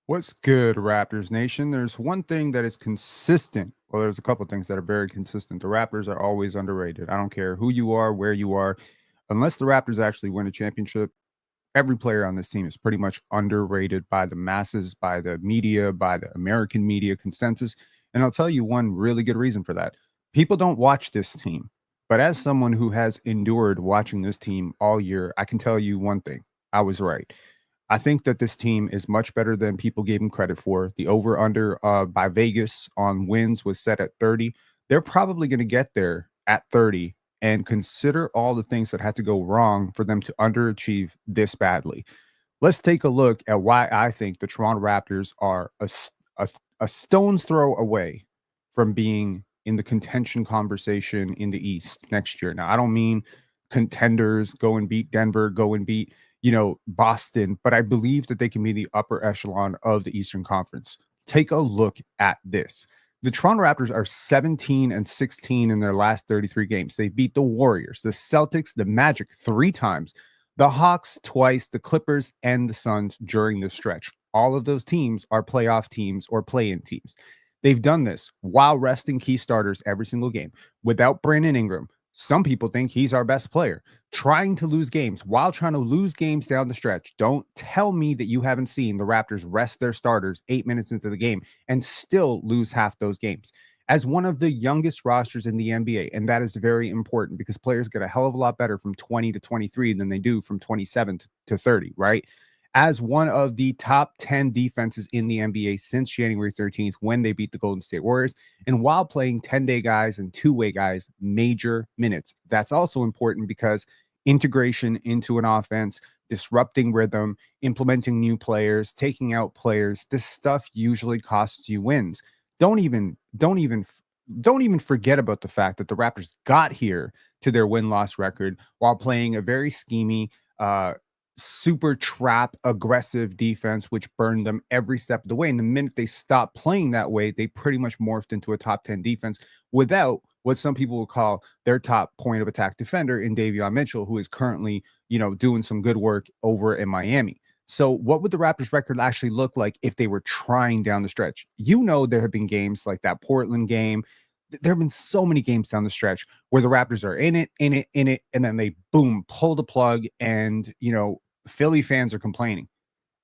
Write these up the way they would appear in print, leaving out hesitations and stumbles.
What's good, Raptors Nation? There's one thing that is consistent. Well, there's a couple things that are very consistent. The Raptors are always underrated. I don't care who you are, where you are. Unless the Raptors actually win a championship, every player on this team is pretty much underrated by the masses, by the media, by the American media consensus. And I'll tell you one really good reason for that. People don't watch this team. But as someone who has endured watching this team all year, I can tell you one thing. I was right. I think that this team is much better than people gave them credit for. The over under by Vegas on wins was set at 30. They're probably going to get there at 30, and consider all the things that had to go wrong for them to underachieve this badly. Let's take a look at why I think the Toronto Raptors are a stone's throw away from being in the contention conversation in the East next year. Now, I don't mean contenders, go and beat Denver, go and beat Boston, but I believe that they can be the upper echelon of the Eastern Conference. Take a look at this. The Toronto Raptors are 17 and 16 in their last 33 games. They beat the Warriors, the Celtics, the Magic 3 times, the Hawks twice, the Clippers, and the Suns during this stretch. All of those teams are playoff teams or play-in teams. They've done this while resting key starters every single game. Without Brandon Ingram, some people think he's our best player. Trying to lose games while trying to lose games down the stretch. Don't tell me that you haven't seen the Raptors rest their starters 8 minutes into the game and still lose half those games. As one of the youngest rosters in the NBA, and that is very important because players get a hell of a lot better from 20 to 23 than they do from 27 to 30, right? As one of the top 10 defenses in the NBA since January 13th when they beat the Golden State Warriors, and while playing 10-day guys and two-way guys major minutes. That's also important because integration into an offense, disrupting rhythm, implementing new players, taking out players, this stuff usually costs you wins. Don't even forget about the fact that the Raptors got here to their win-loss record while playing a very schemy, super trap aggressive defense, which burned them every step of the way. And the minute they stopped playing that way, they pretty much morphed into a top 10 defense without what some people would call their top point of attack defender in Davion Mitchell, who is currently, doing some good work over in Miami. So what would the Raptors record actually look like if they were trying down the stretch? There have been games like that Portland game. There have been so many games down the stretch where the Raptors are in it, and then they boom, pull the plug, and Philly fans are complaining.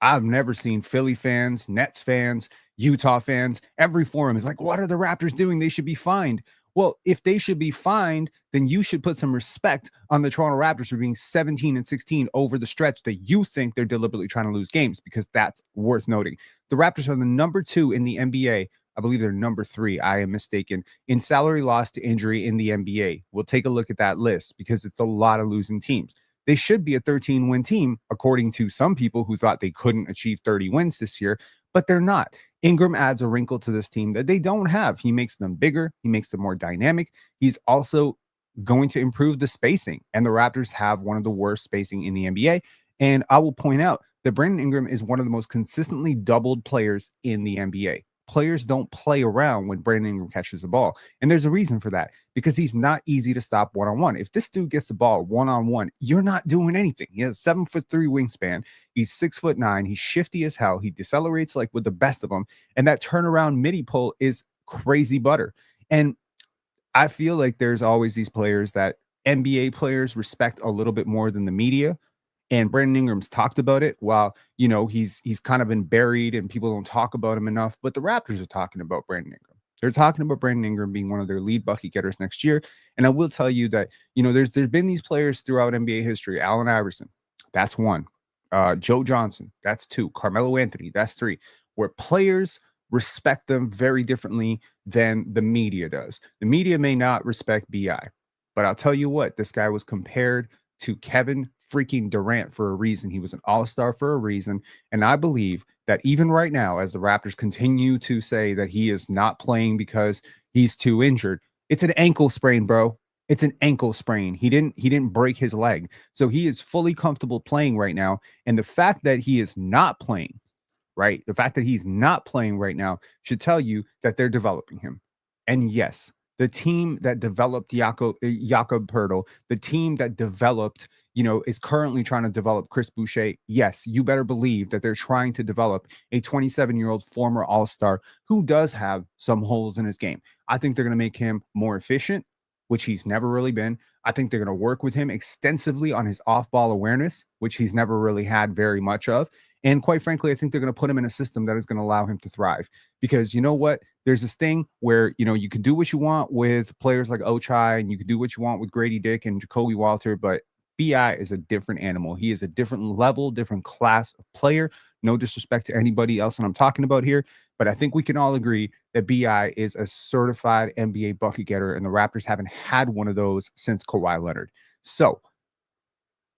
I've never seen Philly fans, Nets fans, Utah fans. Every forum is like, what are the Raptors doing? They should be fined. Well, if they should be fined, then you should put some respect on the Toronto Raptors for being 17 and 16 over the stretch that you think they're deliberately trying to lose games, because that's worth noting. The Raptors are the number 2 in the NBA. I believe they're number 3. I am mistaken in salary loss to injury in the NBA. We'll take a look at that list because it's a lot of losing teams. They should be a 13-win team, according to some people who thought they couldn't achieve 30 wins this year, but they're not. Ingram adds a wrinkle to this team that they don't have. He makes them bigger. He makes them more dynamic. He's also going to improve the spacing, and the Raptors have one of the worst spacing in the NBA. And I will point out that Brandon Ingram is one of the most consistently doubled players in the NBA. Players don't play around when Brandon Ingram catches the ball. And there's a reason for that, because he's not easy to stop one-on-one. If this dude gets the ball one-on-one, you're not doing anything. He has 7'3" wingspan. He's 6'9". He's shifty as hell. He decelerates like with the best of them. And that turnaround midi pull is crazy butter. And I feel like there's always these players that NBA players respect a little bit more than the media. And Brandon Ingram's talked about it while, he's kind of been buried and people don't talk about him enough. But the Raptors are talking about Brandon Ingram. They're talking about Brandon Ingram being one of their lead bucket getters next year. And I will tell you that, there's been these players throughout NBA history. Allen Iverson, that's 1. Joe Johnson, that's 2. Carmelo Anthony, that's 3. Where players respect them very differently than the media does. The media may not respect BI, but I'll tell you what, this guy was compared to Kevin freaking Durant for a reason. He was an all-star for a reason. And I believe that even right now, as the Raptors continue to say that he is not playing because he's too injured, it's an ankle sprain, bro. It's an ankle sprain. He didn't break his leg. So he is fully comfortable playing right now. And the fact that he is not playing, right? The fact that he's not playing right now should tell you that they're developing him. And yes, the team that developed Jakob Poeltl, the team that developed, is currently trying to develop Chris Boucher. Yes, you better believe that they're trying to develop a 27-year-old former All-Star who does have some holes in his game. I think they're going to make him more efficient, which he's never really been. I think they're going to work with him extensively on his off-ball awareness, which he's never really had very much of. And quite frankly, I think they're going to put him in a system that is going to allow him to thrive. Because you know what? There's this thing where, you can do what you want with players like Ochai, and you can do what you want with Grady Dick and Jacoby Walter, but BI is a different animal. He is a different level, different class of player. No disrespect to anybody else that I'm talking about here, but I think we can all agree that BI is a certified NBA bucket getter, and the Raptors haven't had one of those since Kawhi Leonard. So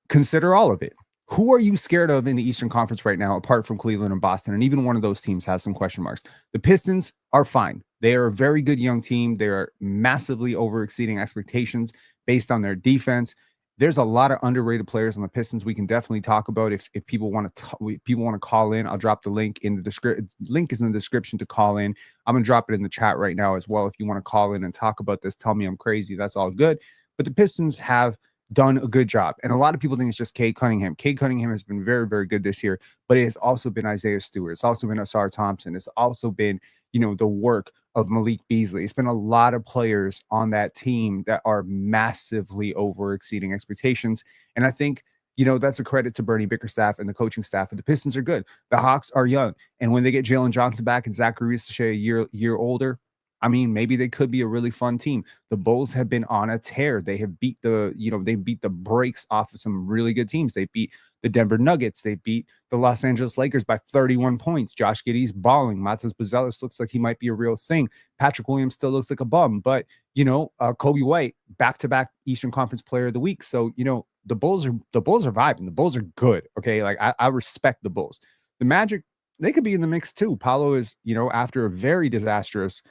consider all of it. Who are you scared of in the Eastern Conference right now, apart from Cleveland and Boston? And even one of those teams has some question marks. The Pistons are fine. They are a very good young team. They are massively over exceeding expectations based on their defense. There's a lot of underrated players on the Pistons we can definitely talk about if people want to call in. I'll drop the link in the description. Link is in the description to call in. I'm going to drop it in the chat right now as well. If you want to call in and talk about this, tell me I'm crazy. That's all good. But the Pistons have done a good job. And a lot of people think it's just Cade Cunningham. Cade Cunningham has been very, very good this year, but it has also been Isaiah Stewart. It's also been Asar Thompson. It's also been, the work of Malik Beasley. It's been a lot of players on that team that are massively over exceeding expectations. And I think, that's a credit to Bernie Bickerstaff and the coaching staff. And the Pistons are good. The Hawks are young. And when they get Jalen Johnson back and Zachary Risache a year older, I mean, maybe they could be a really fun team. The Bulls have been on a tear. They have beat they beat the brakes off of some really good teams. They beat the Denver Nuggets. They beat the Los Angeles Lakers by 31 points. Josh Giddey's balling. Matas Buzelis looks like he might be a real thing. Patrick Williams still looks like a bum. But, Kobe White, back-to-back Eastern Conference Player of the Week. So, the Bulls are vibing. The Bulls are good, okay? Like, I respect the Bulls. The Magic, they could be in the mix too. Paolo is, after a very disastrous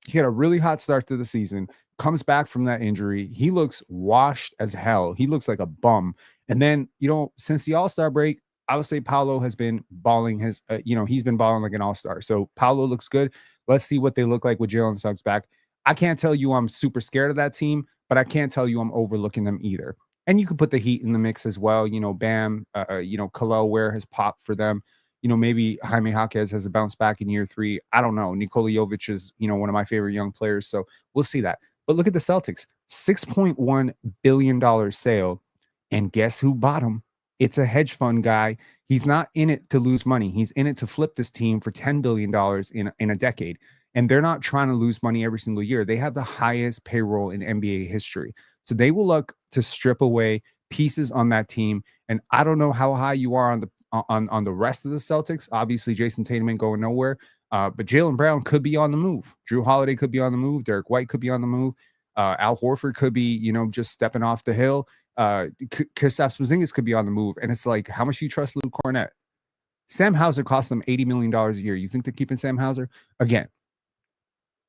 he had a really hot start to the season, comes back from that injury. He looks washed as hell. He looks like a bum. And then, since the All-Star break, I would say Paolo has been balling he's been balling like an All-Star. So Paolo looks good. Let's see what they look like with Jalen Suggs back. I can't tell you I'm super scared of that team, but I can't tell you I'm overlooking them either. And you could put the Heat in the mix as well. Bam, Khalil Ware has popped for them. Maybe Jaime Jaquez has a bounce back in year 3. I don't know. Nikola Jovic is, one of my favorite young players. So we'll see that. But look at the Celtics, $6.1 billion sale. And guess who bought him? It's a hedge fund guy. He's not in it to lose money. He's in it to flip this team for $10 billion in a decade. And they're not trying to lose money every single year. They have the highest payroll in NBA history. So they will look to strip away pieces on that team. And I don't know how high you are on the rest of the Celtics. Obviously, Jason Tatum ain't going nowhere. But Jaylen Brown could be on the move. Drew Holiday could be on the move. Derek White could be on the move. Al Horford could be, just stepping off the hill. Kristaps Porzingis could be on the move. And it's like, how much do you trust Luke Cornett? Sam Hauser costs them $80 million a year. You think they're keeping Sam Hauser? Again,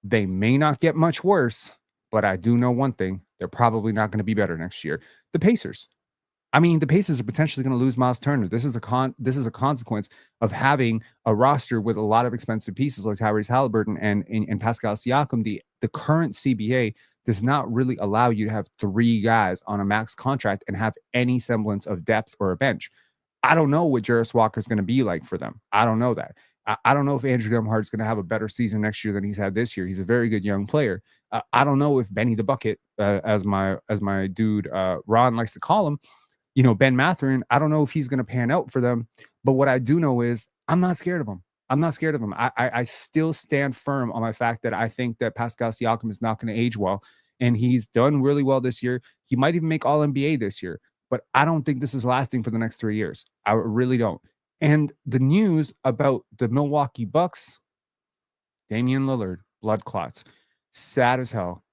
they may not get much worse, but I do know one thing. They're probably not going to be better next year. The Pacers. I mean, the Pacers are potentially going to lose Miles Turner. This is a consequence of having a roster with a lot of expensive pieces like Tyrese Halliburton and Pascal Siakam. The current CBA does not really allow you to have 3 guys on a max contract and have any semblance of depth or a bench. I don't know what Jarris Walker is going to be like for them. I don't know that. I don't know if Andrew Nembhard is going to have a better season next year than he's had this year. He's a very good young player. I don't know if Benny the Bucket, as my dude Ron likes to call him, Ben Mathurin, I don't know if he's going to pan out for them. But what I do know is I'm not scared of him. I'm not scared of him. I still stand firm on my fact that I think that Pascal Siakam is not going to age well. And he's done really well this year. He might even make All-NBA this year. But I don't think this is lasting for the next 3 years. I really don't. And the news about the Milwaukee Bucks, Damian Lillard, blood clots. Sad as hell.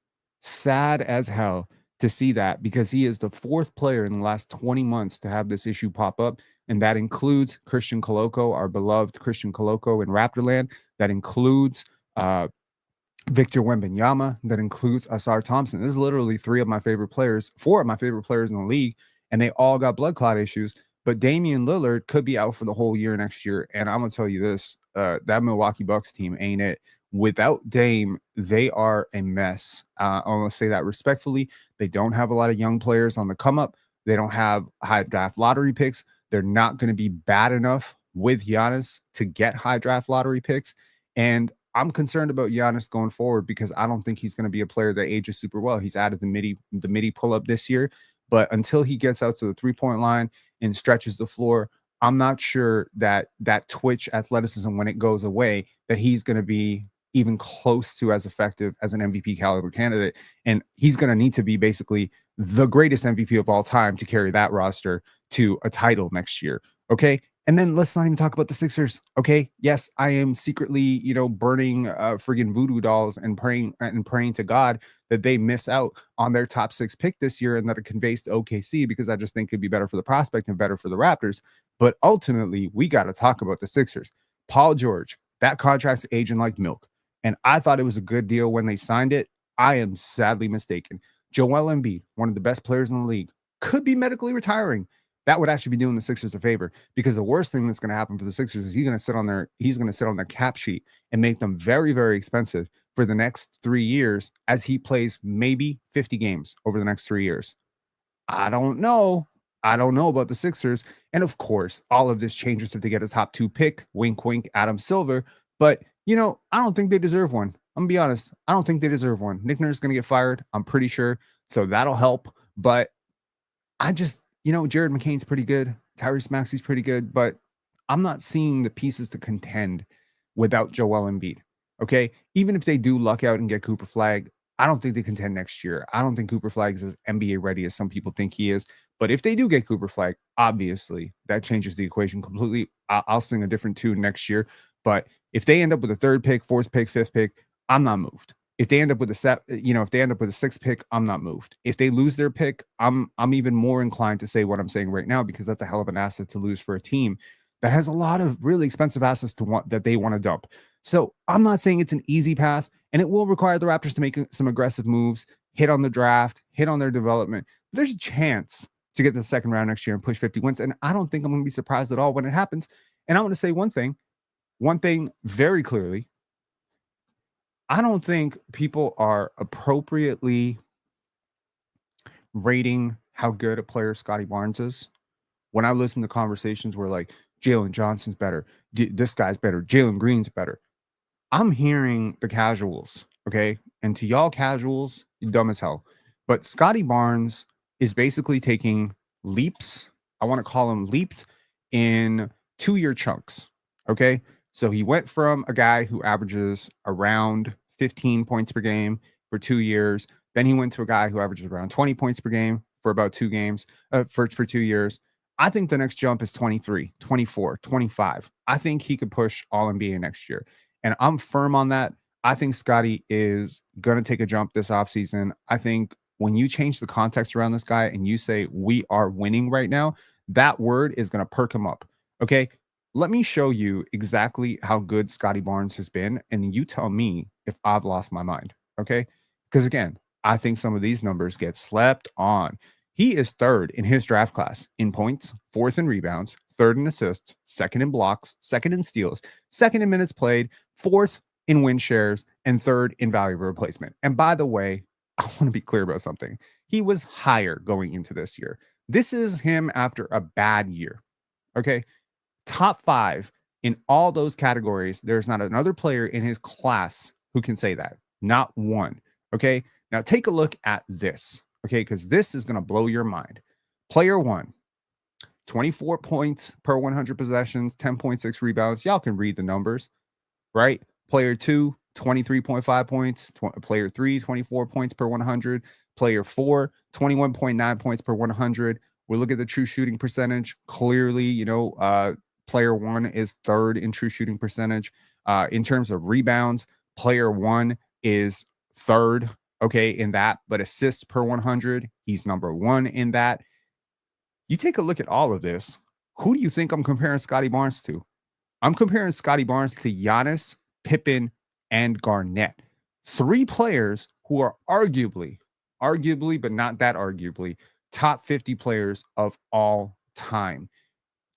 Sad as hell to see that, because he is the 4th player in the last 20 months to have this issue pop up. And that includes Christian Koloko, our beloved Christian Koloko in Raptorland. That includes Victor Wembanyama. That includes Asar Thompson. This is literally 4 of my favorite players in the league, and they all got blood clot issues. But Damian Lillard could be out for the whole year next year. And I'm going to tell you this, that Milwaukee Bucks team ain't it. without Dame, they are a mess. I want to say that respectfully. They don't have a lot of young players on the come up. They don't have high draft lottery picks. They're not going to be bad enough with Giannis to get high draft lottery picks. And I'm concerned about Giannis going forward because I don't think he's going to be a player that ages super well. He's added the midi pull up this year, but until he gets out to the 3-point line and stretches the floor, I'm not sure that that twitch athleticism, when it goes away, that he's going to be even close to as effective as an MVP caliber candidate. And he's going to need to be basically the greatest MVP of all time to carry that roster to a title next year. Okay. And then let's not even talk about the Sixers. Okay. Yes, I am secretly, burning friggin' voodoo dolls and praying to God that they miss out on their top 6 pick this year and that it conveys to OKC, because I just think it'd be better for the prospect and better for the Raptors. But ultimately, we got to talk about the Sixers. Paul George, that contract's aging like milk. And I thought it was a good deal when they signed it. I am sadly mistaken. Joel Embiid, one of the best players in the league, could be medically retiring. That would actually be doing the Sixers a favor, because the worst thing that's going to happen for the Sixers is he's going to sit on their cap sheet and make them very, very expensive for the next 3 years as he plays maybe 50 games over the next 3 years. I don't know. I don't know about the Sixers. And of course, all of this changes if they get a top 2 pick. Wink, wink, Adam Silver. But, I don't think they deserve one. I'm going to be honest. I don't think they deserve one. Nick Nurse is going to get fired, I'm pretty sure. So that'll help. But I just, Jared McCain's pretty good. Tyrese Maxey's pretty good. But I'm not seeing the pieces to contend without Joel Embiid. Okay. Even if they do luck out and get Cooper Flag, I don't think they contend next year. I don't think Cooper Flag is as NBA ready as some people think he is. But if they do get Cooper Flag, obviously that changes the equation completely. I'll sing a different tune next year. But if they end up with a 3rd pick, 4th pick, 5th pick, I'm not moved. If they end up with if they end up with a 6th pick, I'm not moved. If they lose their pick, I'm even more inclined to say what I'm saying right now, because that's a hell of an asset to lose for a team that has a lot of really expensive assets that they want to dump. So I'm not saying it's an easy path, and it will require the Raptors to make some aggressive moves, hit on the draft, hit on their development. But there's a chance to get to the second round next year and push 50 wins. And I don't think I'm going to be surprised at all when it happens. And I want to say one thing very clearly. I don't think people are appropriately rating how good a player Scottie Barnes is. When I listen to conversations where like Jalen Johnson's better, this guy's better, Jalen Green's better, I'm hearing the casuals, okay? And to y'all casuals, you're dumb as hell. But Scottie Barnes is basically taking leaps. I want to call them leaps in 2-year chunks, okay? So he went from a guy who averages around 15 points per game for 2 years. Then he went to a guy who averages around 20 points per game for about 2 games, for 2 years. I think the next jump is 23, 24, 25. I think he could push all NBA next year. And I'm firm on that. I think Scottie is going to take a jump this offseason. I think when you change the context around this guy and you say, we are winning right now, that word is going to perk him up. Okay. Let me show you exactly how good Scottie Barnes has been, and you tell me if I've lost my mind. Okay. Because again, I think some of these numbers get slept on. He is 3rd in his draft class in points, 4th in rebounds, 3rd in assists, 2nd in blocks, 2nd in steals, 2nd in minutes played, 4th in win shares, and 3rd in value of replacement. And by the way, I want to be clear about something. He was higher going into this year. This is him after a bad year. Okay. Top 5 in all those categories. There's not another player in his class who can say that. Not one. Okay. Now take a look at this. Okay. Because this is going to blow your mind. Player 1, 24 points per 100 possessions, 10.6 rebounds. Y'all can read the numbers, right? Player 2, 23.5 points. Player 3, 24 points per 100. Player 4, 21.9 points per 100. We look at the true shooting percentage. Clearly, player 1 is 3rd in true shooting percentage. In terms of rebounds, player 1 is 3rd, okay, in that. But assists per 100, he's number 1 in that. You take a look at all of this. Who do you think I'm comparing Scottie Barnes to? I'm comparing Scottie Barnes to Giannis, Pippen, and Garnett. 3 players who are arguably, but not that arguably, top 50 players of all time.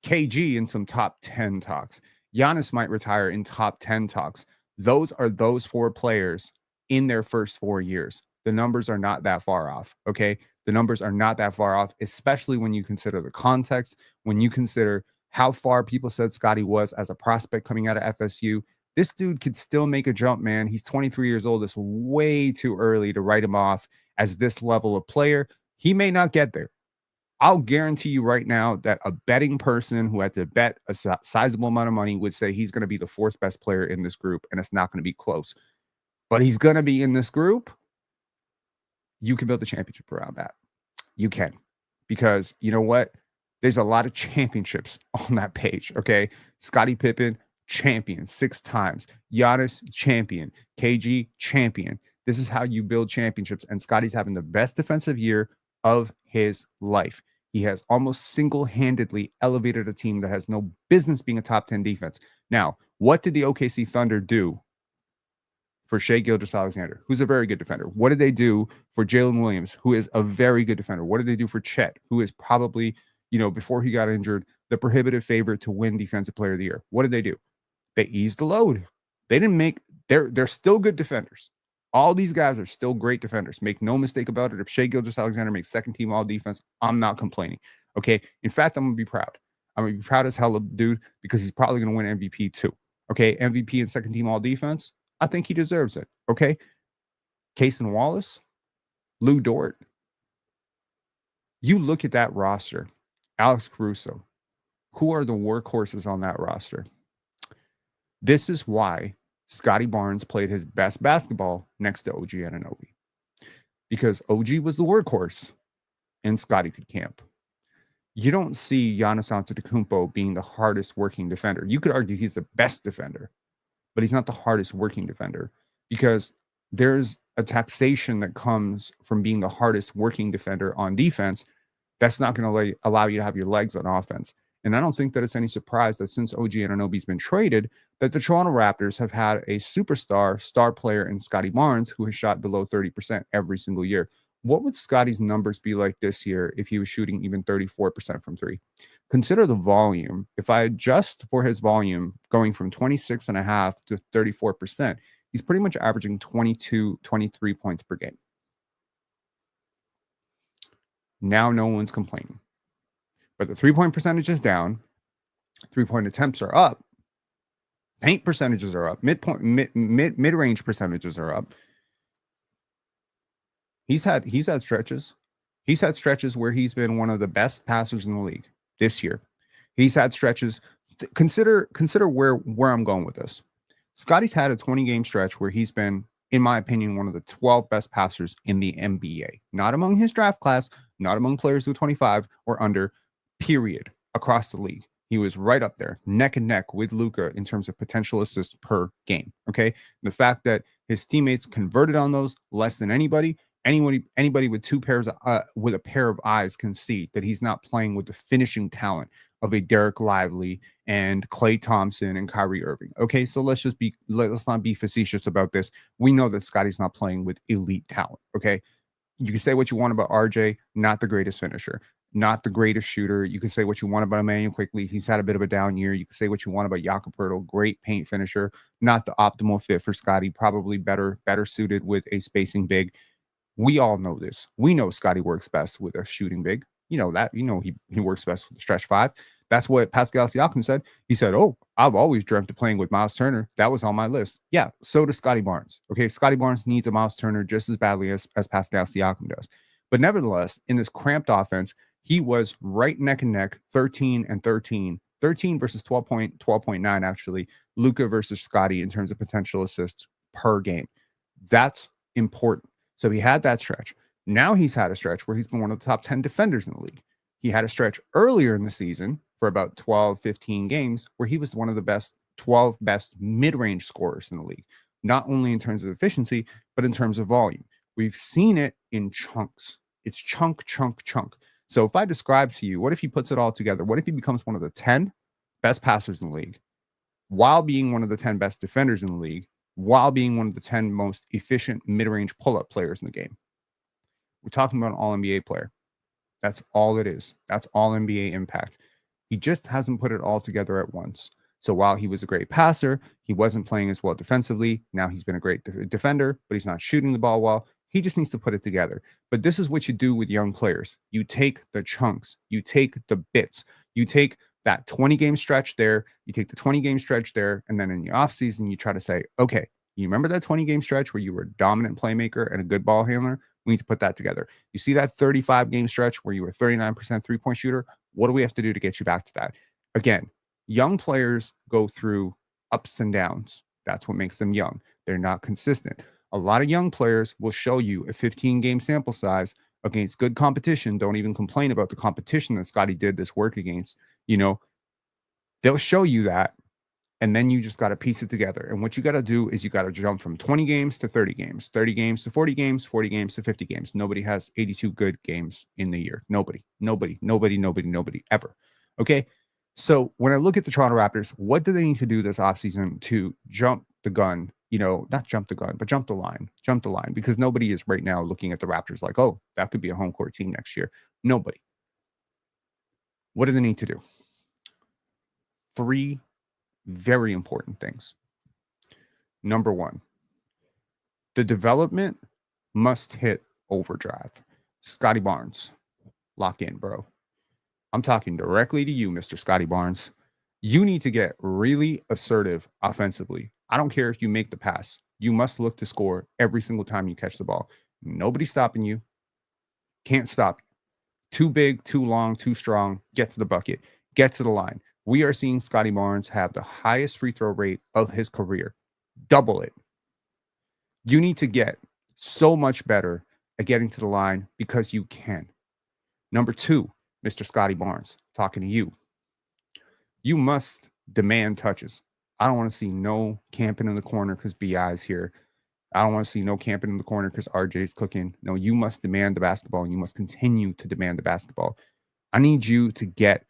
KG in some top 10 talks. Giannis might retire in top 10 talks. Those are those 4 players in their first 4 years. The numbers are not that far off, okay? The numbers are not that far off, especially when you consider the context, when you consider how far people said Scottie was as a prospect coming out of FSU. This dude could still make a jump, man. He's 23 years old. It's way too early to write him off as this level of player. He may not get there. I'll guarantee you right now that a betting person who had to bet a sizable amount of money would say he's going to be the 4th best player in this group, and it's not going to be close. But he's going to be in this group. You can build a championship around that. You can. Because you know what? There's a lot of championships on that page, okay? Scottie Pippen, champion 6 times. Giannis, champion. KG, champion. This is how you build championships, and Scottie's having the best defensive year of his life. He has almost single-handedly elevated a team that has no business being a top 10 defense. Now, what did the OKC Thunder do for Shai Gilgeous-Alexander, who's a very good defender? What did they do for Jalen Williams, who is a very good defender? What did they do for Chet, who is probably, before he got injured, the prohibitive favorite to win Defensive Player of the Year? What did they do? They eased the load. They didn't make – they're still good defenders. All these guys are still great defenders. Make no mistake about it. If Shai Gilgeous-Alexander makes second team all defense, I'm not complaining. Okay. In fact, I'm going to be proud. I'm going to be proud as hell of dude because he's probably going to win MVP too. Okay. MVP and second team all defense. I think he deserves it. Okay. Cason Wallace, Lou Dort. You look at that roster, Alex Caruso. Who are the workhorses on that roster? This is why Scottie Barnes played his best basketball next to OG Anunoby, because OG was the workhorse and Scottie could camp. You don't see Giannis Antetokounmpo being the hardest working defender. You could argue he's the best defender, but he's not the hardest working defender because there's a taxation that comes from being the hardest working defender on defense. That's not going to allow you to have your legs on offense. And I don't think that it's any surprise that since OG Anunoby's been traded, that the Toronto Raptors have had a superstar, star player in Scottie Barnes who has shot below 30% every single year. What would Scottie's numbers be like this year if he was shooting even 34% from 3? Consider the volume. If I adjust for his volume going from 26.5 to 34%, he's pretty much averaging 22, 23 points per game. Now no one's complaining. But the 3-point percentage is down. 3-point attempts are up. Paint percentages are up. Mid-range percentages are up. He's had stretches. He's had stretches where he's been one of the best passers in the league this year. He's had stretches. Consider where I'm going with this. Scottie's had a 20-game stretch where he's been, in my opinion, one of the 12 best passers in the NBA. Not among his draft class, not among players who 25 or under, period, across the league. He was right up there, neck and neck with Luka in terms of potential assists per game. Okay. The fact that his teammates converted on those less than anybody with with a pair of eyes can see that he's not playing with the finishing talent of a Derek Lively and Klay Thompson and Kyrie Irving. Okay. So let's not be facetious about this. We know that Scottie's not playing with elite talent. Okay. You can say what you want about RJ, not the greatest finisher, not the greatest shooter. You can say what you want about Emmanuel Quickley. He's had a bit of a down year. You can say what you want about Jakob Poeltl, great paint finisher, not the optimal fit for Scottie, probably better suited with a spacing big. We all know this. We know Scottie works best with a shooting big. You know that. You know he works best with the stretch 5. That's what Pascal Siakam said. He said, "Oh, I've always dreamt of playing with Miles Turner. That was on my list." Yeah, so does Scottie Barnes. Okay, Scottie Barnes needs a Miles Turner just as badly as Pascal Siakam does. But nevertheless, in this cramped offense, he was right neck and neck, 13 and 13. 13 versus 12.9, actually. Luka versus Scottie in terms of potential assists per game. That's important. So he had that stretch. Now he's had a stretch where he's been one of the top 10 defenders in the league. He had a stretch earlier in the season for about 12, 15 games where he was one of the 12 best mid-range scorers in the league, not only in terms of efficiency, but in terms of volume. We've seen it in chunks. It's chunk. So if I describe to you, what if he puts it all together? What if he becomes one of the 10 best passers in the league while being one of the 10 best defenders in the league, while being one of the 10 most efficient mid-range pull-up players in the game? We're talking about an all-NBA player. That's all it is. That's all NBA impact. He just hasn't put it all together at once. So while he was a great passer, he wasn't playing as well defensively. Now he's been a great defender, but he's not shooting the ball well. He just needs to put it together. But this is what you do with young players. You take the chunks, you take the bits, you take that 20 game stretch there, you take the 20 game stretch there, and then in the offseason, you try to say, okay, you remember that 20 game stretch where you were a dominant playmaker and a good ball handler? We need to put that together. You see that 35 game stretch where you were 39% 3-point shooter? What do we have to do to get you back to that? Again, young players go through ups and downs. That's what makes them young. They're not consistent. A lot of young players will show you a 15 game sample size against good competition. Don't even complain about the competition that Scottie did this work against. They'll show you that, and then you just got to piece it together. And what you got to do is you got to jump from 20 games to 30 games, 30 games to 40 games, 40 games to 50 games. Nobody has 82 good games in the year. Nobody ever. Okay. So when I look at the Toronto Raptors, what do they need to do this offseason to jump the gun? Not jump the gun, but jump the line, because nobody is right now looking at the Raptors like, oh, that could be a home court team next year. Nobody. What do they need to do? 3 very important things. Number 1, the development must hit overdrive. Scottie Barnes, lock in, bro. I'm talking directly to you, Mr. Scottie Barnes. You need to get really assertive offensively. I don't care if you make the pass. You must look to score every single time you catch the ball. Nobody's stopping you. Can't stop you. Too big, too long, too strong. Get to the bucket. Get to the line. We are seeing Scottie Barnes have the highest free throw rate of his career. Double it. You need to get so much better at getting to the line because you can. Number 2, Mr. Scottie Barnes, talking to you. You must demand touches. I don't want to see no camping in the corner because BI is here. I don't want to see no camping in the corner because RJ's cooking. No, you must demand the basketball, and you must continue to demand the basketball. I need you to get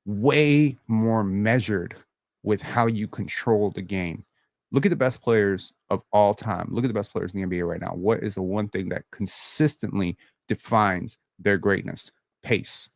way more measured with how you control the game. Look at the best players of all time. Look at the best players in the NBA right now. What is the one thing that consistently defines their greatness? Pace.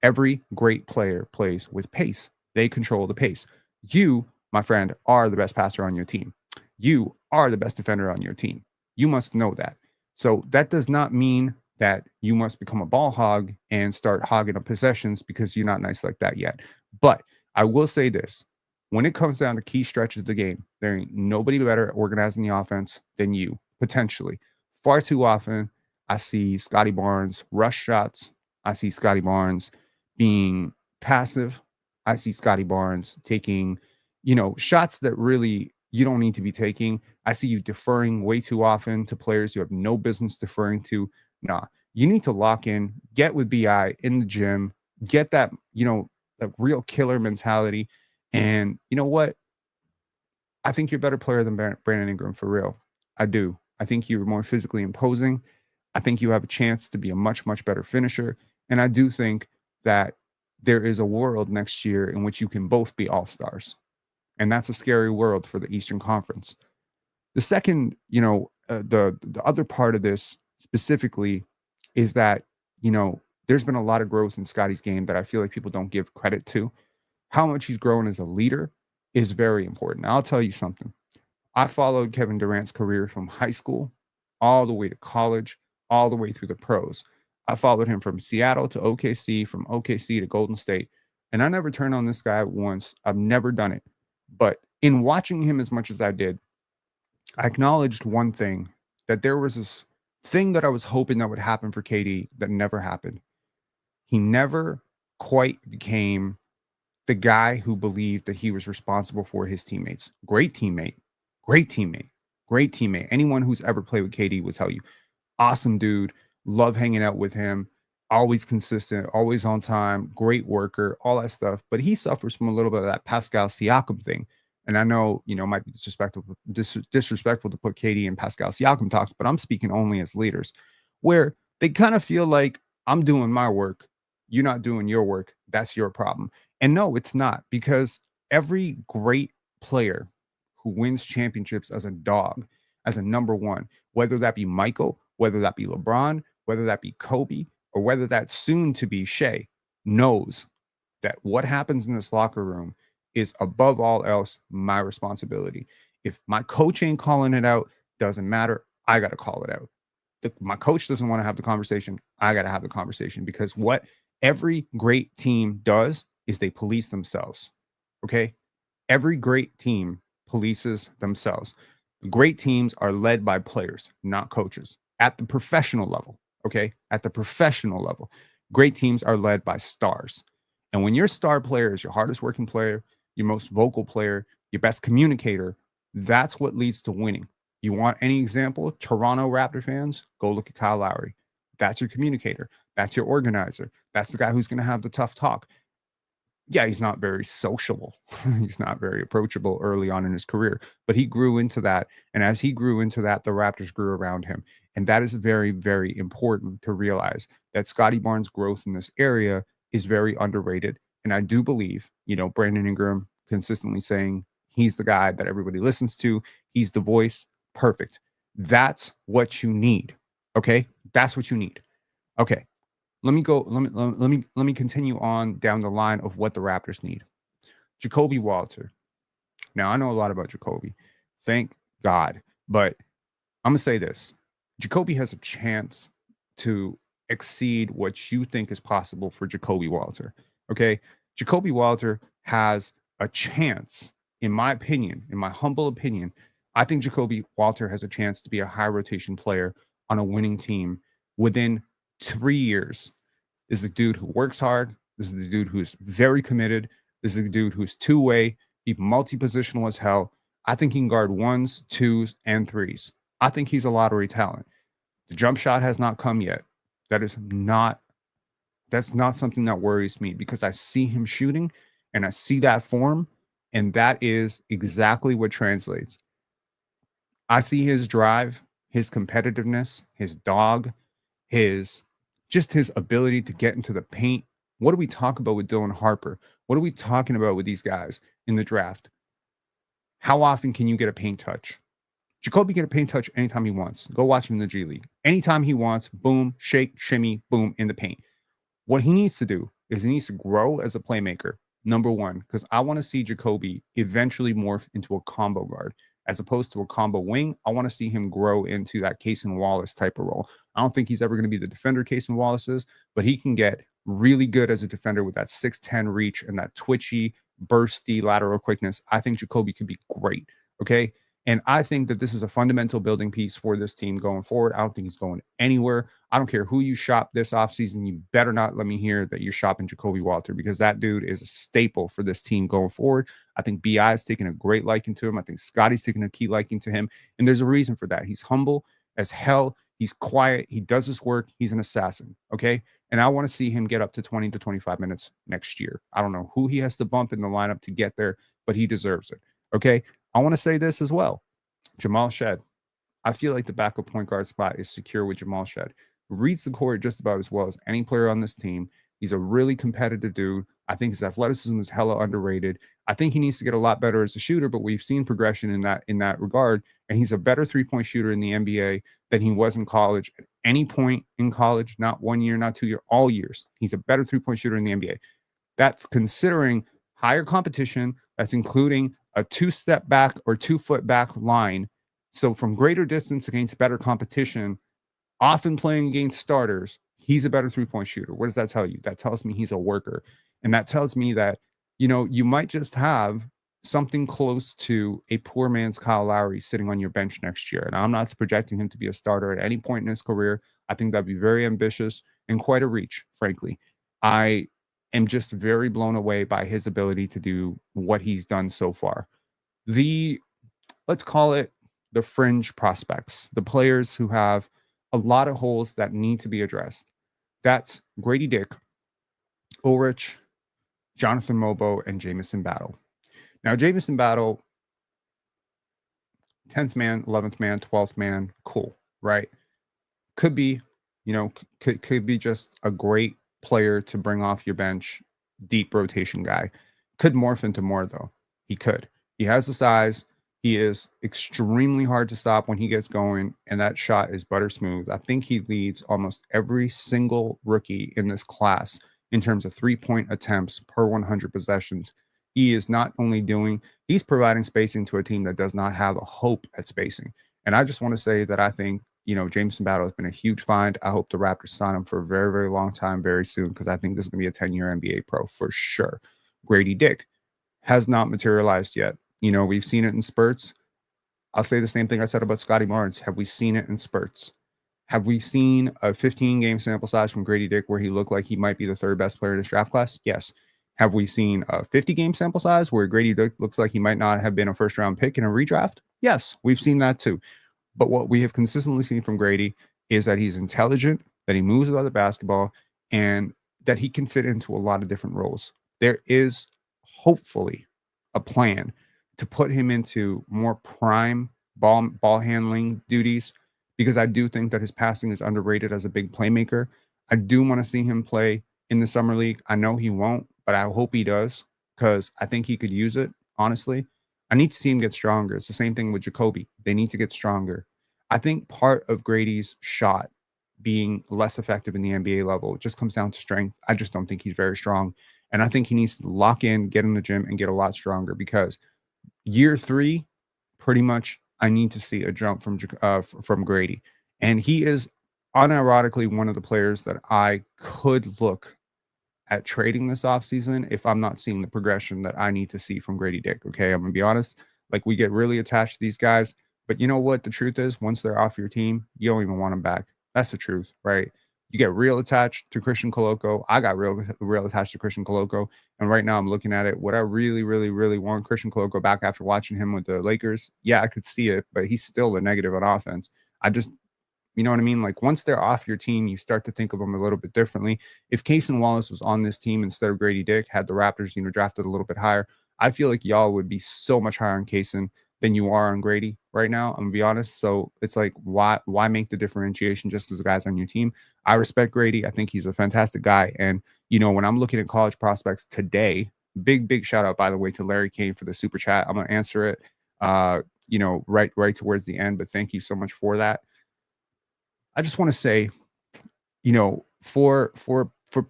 Every great player plays with pace. They control the pace. You, my friend, are the best passer on your team. You are the best defender on your team. You must know that. So that does not mean that you must become a ball hog and start hogging up possessions because you're not nice like that yet. But I will say this. When it comes down to key stretches of the game, there ain't nobody better at organizing the offense than you, potentially. Far too often, I see Scottie Barnes rush shots. I see Scottie Barnes being passive. I see Scottie Barnes taking, shots that really you don't need to be taking. I see you deferring way too often to players you have no business deferring to. Nah, you need to lock in, get with BI in the gym, get that, that real killer mentality. And you know what? I think you're a better player than Brandon Ingram, for real. I do. I think you're more physically imposing. I think you have a chance to be a much, much better finisher. And I do think that there is a world next year in which you can both be all-stars. And that's a scary world for the Eastern Conference. The second, the other part of this specifically is that, there's been a lot of growth in Scottie's game that I feel like people don't give credit to. How much he's grown as a leader is very important. Now, I'll tell you something. I followed Kevin Durant's career from high school all the way to college, all the way through the pros. I followed him from Seattle to OKC, from OKC to Golden State. And I never turned on this guy once. I've never done it. But in watching him as much as I did, I acknowledged one thing, that there was this thing that I was hoping that would happen for KD that never happened. He never quite became the guy who believed that he was responsible for his teammates. Great teammate. Anyone who's ever played with KD will tell you, awesome dude, love hanging out with him, always consistent, always on time, great worker, all that stuff. But he suffers from a little bit of that Pascal Siakam thing. And I know, it might be disrespectful to put KD and Pascal Siakam talks, but I'm speaking only as leaders, where they kind of feel like, I'm doing my work, you're not doing your work, that's your problem. And no, it's not, because every great player who wins championships as a dog, as a number one, whether that be Michael, whether that be LeBron, whether that be Kobe, or whether that's soon to be Shea, knows that what happens in this locker room is above all else my responsibility. If my coach ain't calling it out, doesn't matter. I got to call it out. My coach doesn't want to have the conversation. I got to have the conversation, because what every great team does is they police themselves. Okay. Every great team polices themselves. Great teams are led by players, not coaches, at the professional level. Okay. At the professional level, great teams are led by stars. And when your star player is your hardest working player, your most vocal player, your best communicator, that's what leads to winning. You want any example? Toronto Raptor fans, go look at Kyle Lowry. That's your communicator. That's your organizer. That's the guy who's going to have the tough talk. Yeah, he's not very sociable. He's not very approachable early on in his career, but he grew into that. And as he grew into that, the Raptors grew around him. And that is very, very important to realize, that Scottie Barnes' growth in this area is very underrated. And I do believe, Brandon Ingram consistently saying he's the guy that everybody listens to. He's the voice. Perfect. That's what you need. Okay. That's what you need. Okay. Let me continue on down the line of what the Raptors need. Jacoby Walter. Now, I know a lot about Jacoby. Thank God. But I'm going to say this. Jacoby has a chance to exceed what you think is possible for Jacoby Walter. Okay? Jacoby Walter has a chance, in my opinion, in my humble opinion, I think Jacoby Walter has a chance to be a high rotation player on a winning team within 3 years. This is a dude who works hard. This is the dude who's very committed. This is a dude who's two-way. He's multi-positional as hell. I think he can guard ones, twos, and threes. I think he's a lottery talent. The jump shot has not come yet. That's not something that worries me, because I see him shooting and I see that form, and that is exactly what translates. I see his drive, his competitiveness, his dog, his ability to get into the paint. What do we talk about with Dylan Harper? What are we talking about with these guys in the draft? How often can you get a paint touch? Jacoby get a paint touch anytime he wants. Go watch him in the G League. Anytime he wants, boom, shake, shimmy, boom, in the paint. What he needs to do is he needs to grow as a playmaker, number one, because I want to see Jacoby eventually morph into a combo guard as opposed to a combo wing. I want to see him grow into that Cason Wallace type of role. I don't think he's ever going to be the defender Cason Wallace is, but he can get really good as a defender with that 6'10 reach and that twitchy, bursty lateral quickness. I think Jacoby could be great. Okay. And I think that this is a fundamental building piece for this team going forward. I don't think he's going anywhere. I don't care who you shop this offseason. You better not let me hear that you're shopping Jacoby Walter, because that dude is a staple for this team going forward. I think BI is taking a great liking to him. I think Scottie's taking a key liking to him. And there's a reason for that. He's humble as hell. He's quiet. He does his work. He's an assassin. Okay. And I want to see him get up to 20 to 25 minutes next year. I don't know who he has to bump in the lineup to get there, but he deserves it. Okay. I want to say this as well. Jamal Shed. I feel like the backup point guard spot is secure with Jamal Shed. Reads the court just about as well as any player on this team. He's a really competitive dude. I think his athleticism is hella underrated. I think he needs to get a lot better as a shooter, but we've seen progression in that regard. And he's a better three-point shooter in the NBA than he was in college at any point in college. Not 1 year, not 2 years, all years. He's a better three-point shooter in the NBA. That's considering higher competition. That's including a 2-step back or 2-foot back line. So from greater distance against better competition, often playing against starters, he's a better three-point shooter. What does that tell you? That tells me he's a worker. And that tells me that, you might just have something close to a poor man's Kyle Lowry sitting on your bench next year. And I'm not projecting him to be a starter at any point in his career. I think that'd be very ambitious and quite a reach, frankly. I am just very blown away by his ability to do what he's done so far. Let's call it the fringe prospects, the players who have a lot of holes that need to be addressed. That's Grady Dick, Ulrich, Jonathan Mobo, and Jamison Battle. Now, Jamison Battle, 10th man, 11th man, 12th man, cool, right? Could be, could be just a great player to bring off your bench, deep rotation guy. Could morph into more, though. He could. He has the size. He is extremely hard to stop when he gets going, and that shot is butter smooth. I think he leads almost every single rookie in this class in terms of three-point attempts per 100 possessions. he is not only doing, he's providing spacing to a team that does not have a hope at spacing. And I just want to say that I think, Jameson Battle has been a huge find. I hope the Raptors sign him for a very, very long time very soon because I think this is going to be a 10-year NBA pro for sure. Grady Dick has not materialized yet. We've seen it in spurts. I'll say the same thing I said about Scottie Barnes. Have we seen it in spurts? Have we seen a 15-game sample size from Grady Dick where he looked like he might be the third best player in his draft class? Yes. Have we seen a 50-game sample size where Grady Dick looks like he might not have been a first-round pick in a redraft? Yes, we've seen that too. But what we have consistently seen from Grady is that he's intelligent, that he moves without the basketball, and that he can fit into a lot of different roles. There is hopefully a plan to put him into more prime ball handling duties because I do think that his passing is underrated as a big playmaker. I do want to see him play in the summer league. I know he won't, but I hope he does because I think he could use it, honestly. I need to see him get stronger. It's the same thing with Jacoby. They need to get stronger. I think part of Grady's shot being less effective in the NBA level just comes down to strength. I just don't think he's very strong. And I think he needs to lock in, get in the gym, and get a lot stronger because year 3, pretty much, I need to see a jump from Grady. And he is unironically one of the players that I could look at trading this offseason if I'm not seeing the progression that I need to see from Grady Dick. Okay, I'm gonna be honest. Like, we get really attached to these guys, but you know what? The truth is, once they're off your team, you don't even want them back. That's the truth, right? You get real attached to Christian Coloco. I got real attached to Christian Coloco, and right now I'm looking at it. Would I really, really, really want Christian Coloco back after watching him with the Lakers? Yeah, I could see it, but he's still a negative on offense. I just You know what I mean? Like, once they're off your team, you start to think of them a little bit differently. If Cason Wallace was on this team instead of Grady Dick, had the Raptors, drafted a little bit higher, I feel like y'all would be so much higher on Cason than you are on Grady right now. I'm gonna be honest. So it's like, why make the differentiation just as the guys on your team? I respect Grady. I think he's a fantastic guy. And when I'm looking at college prospects today, big shout out, by the way, to Larry Kane for the super chat. I'm gonna answer it right towards the end, but thank you so much for that. I just want to say, for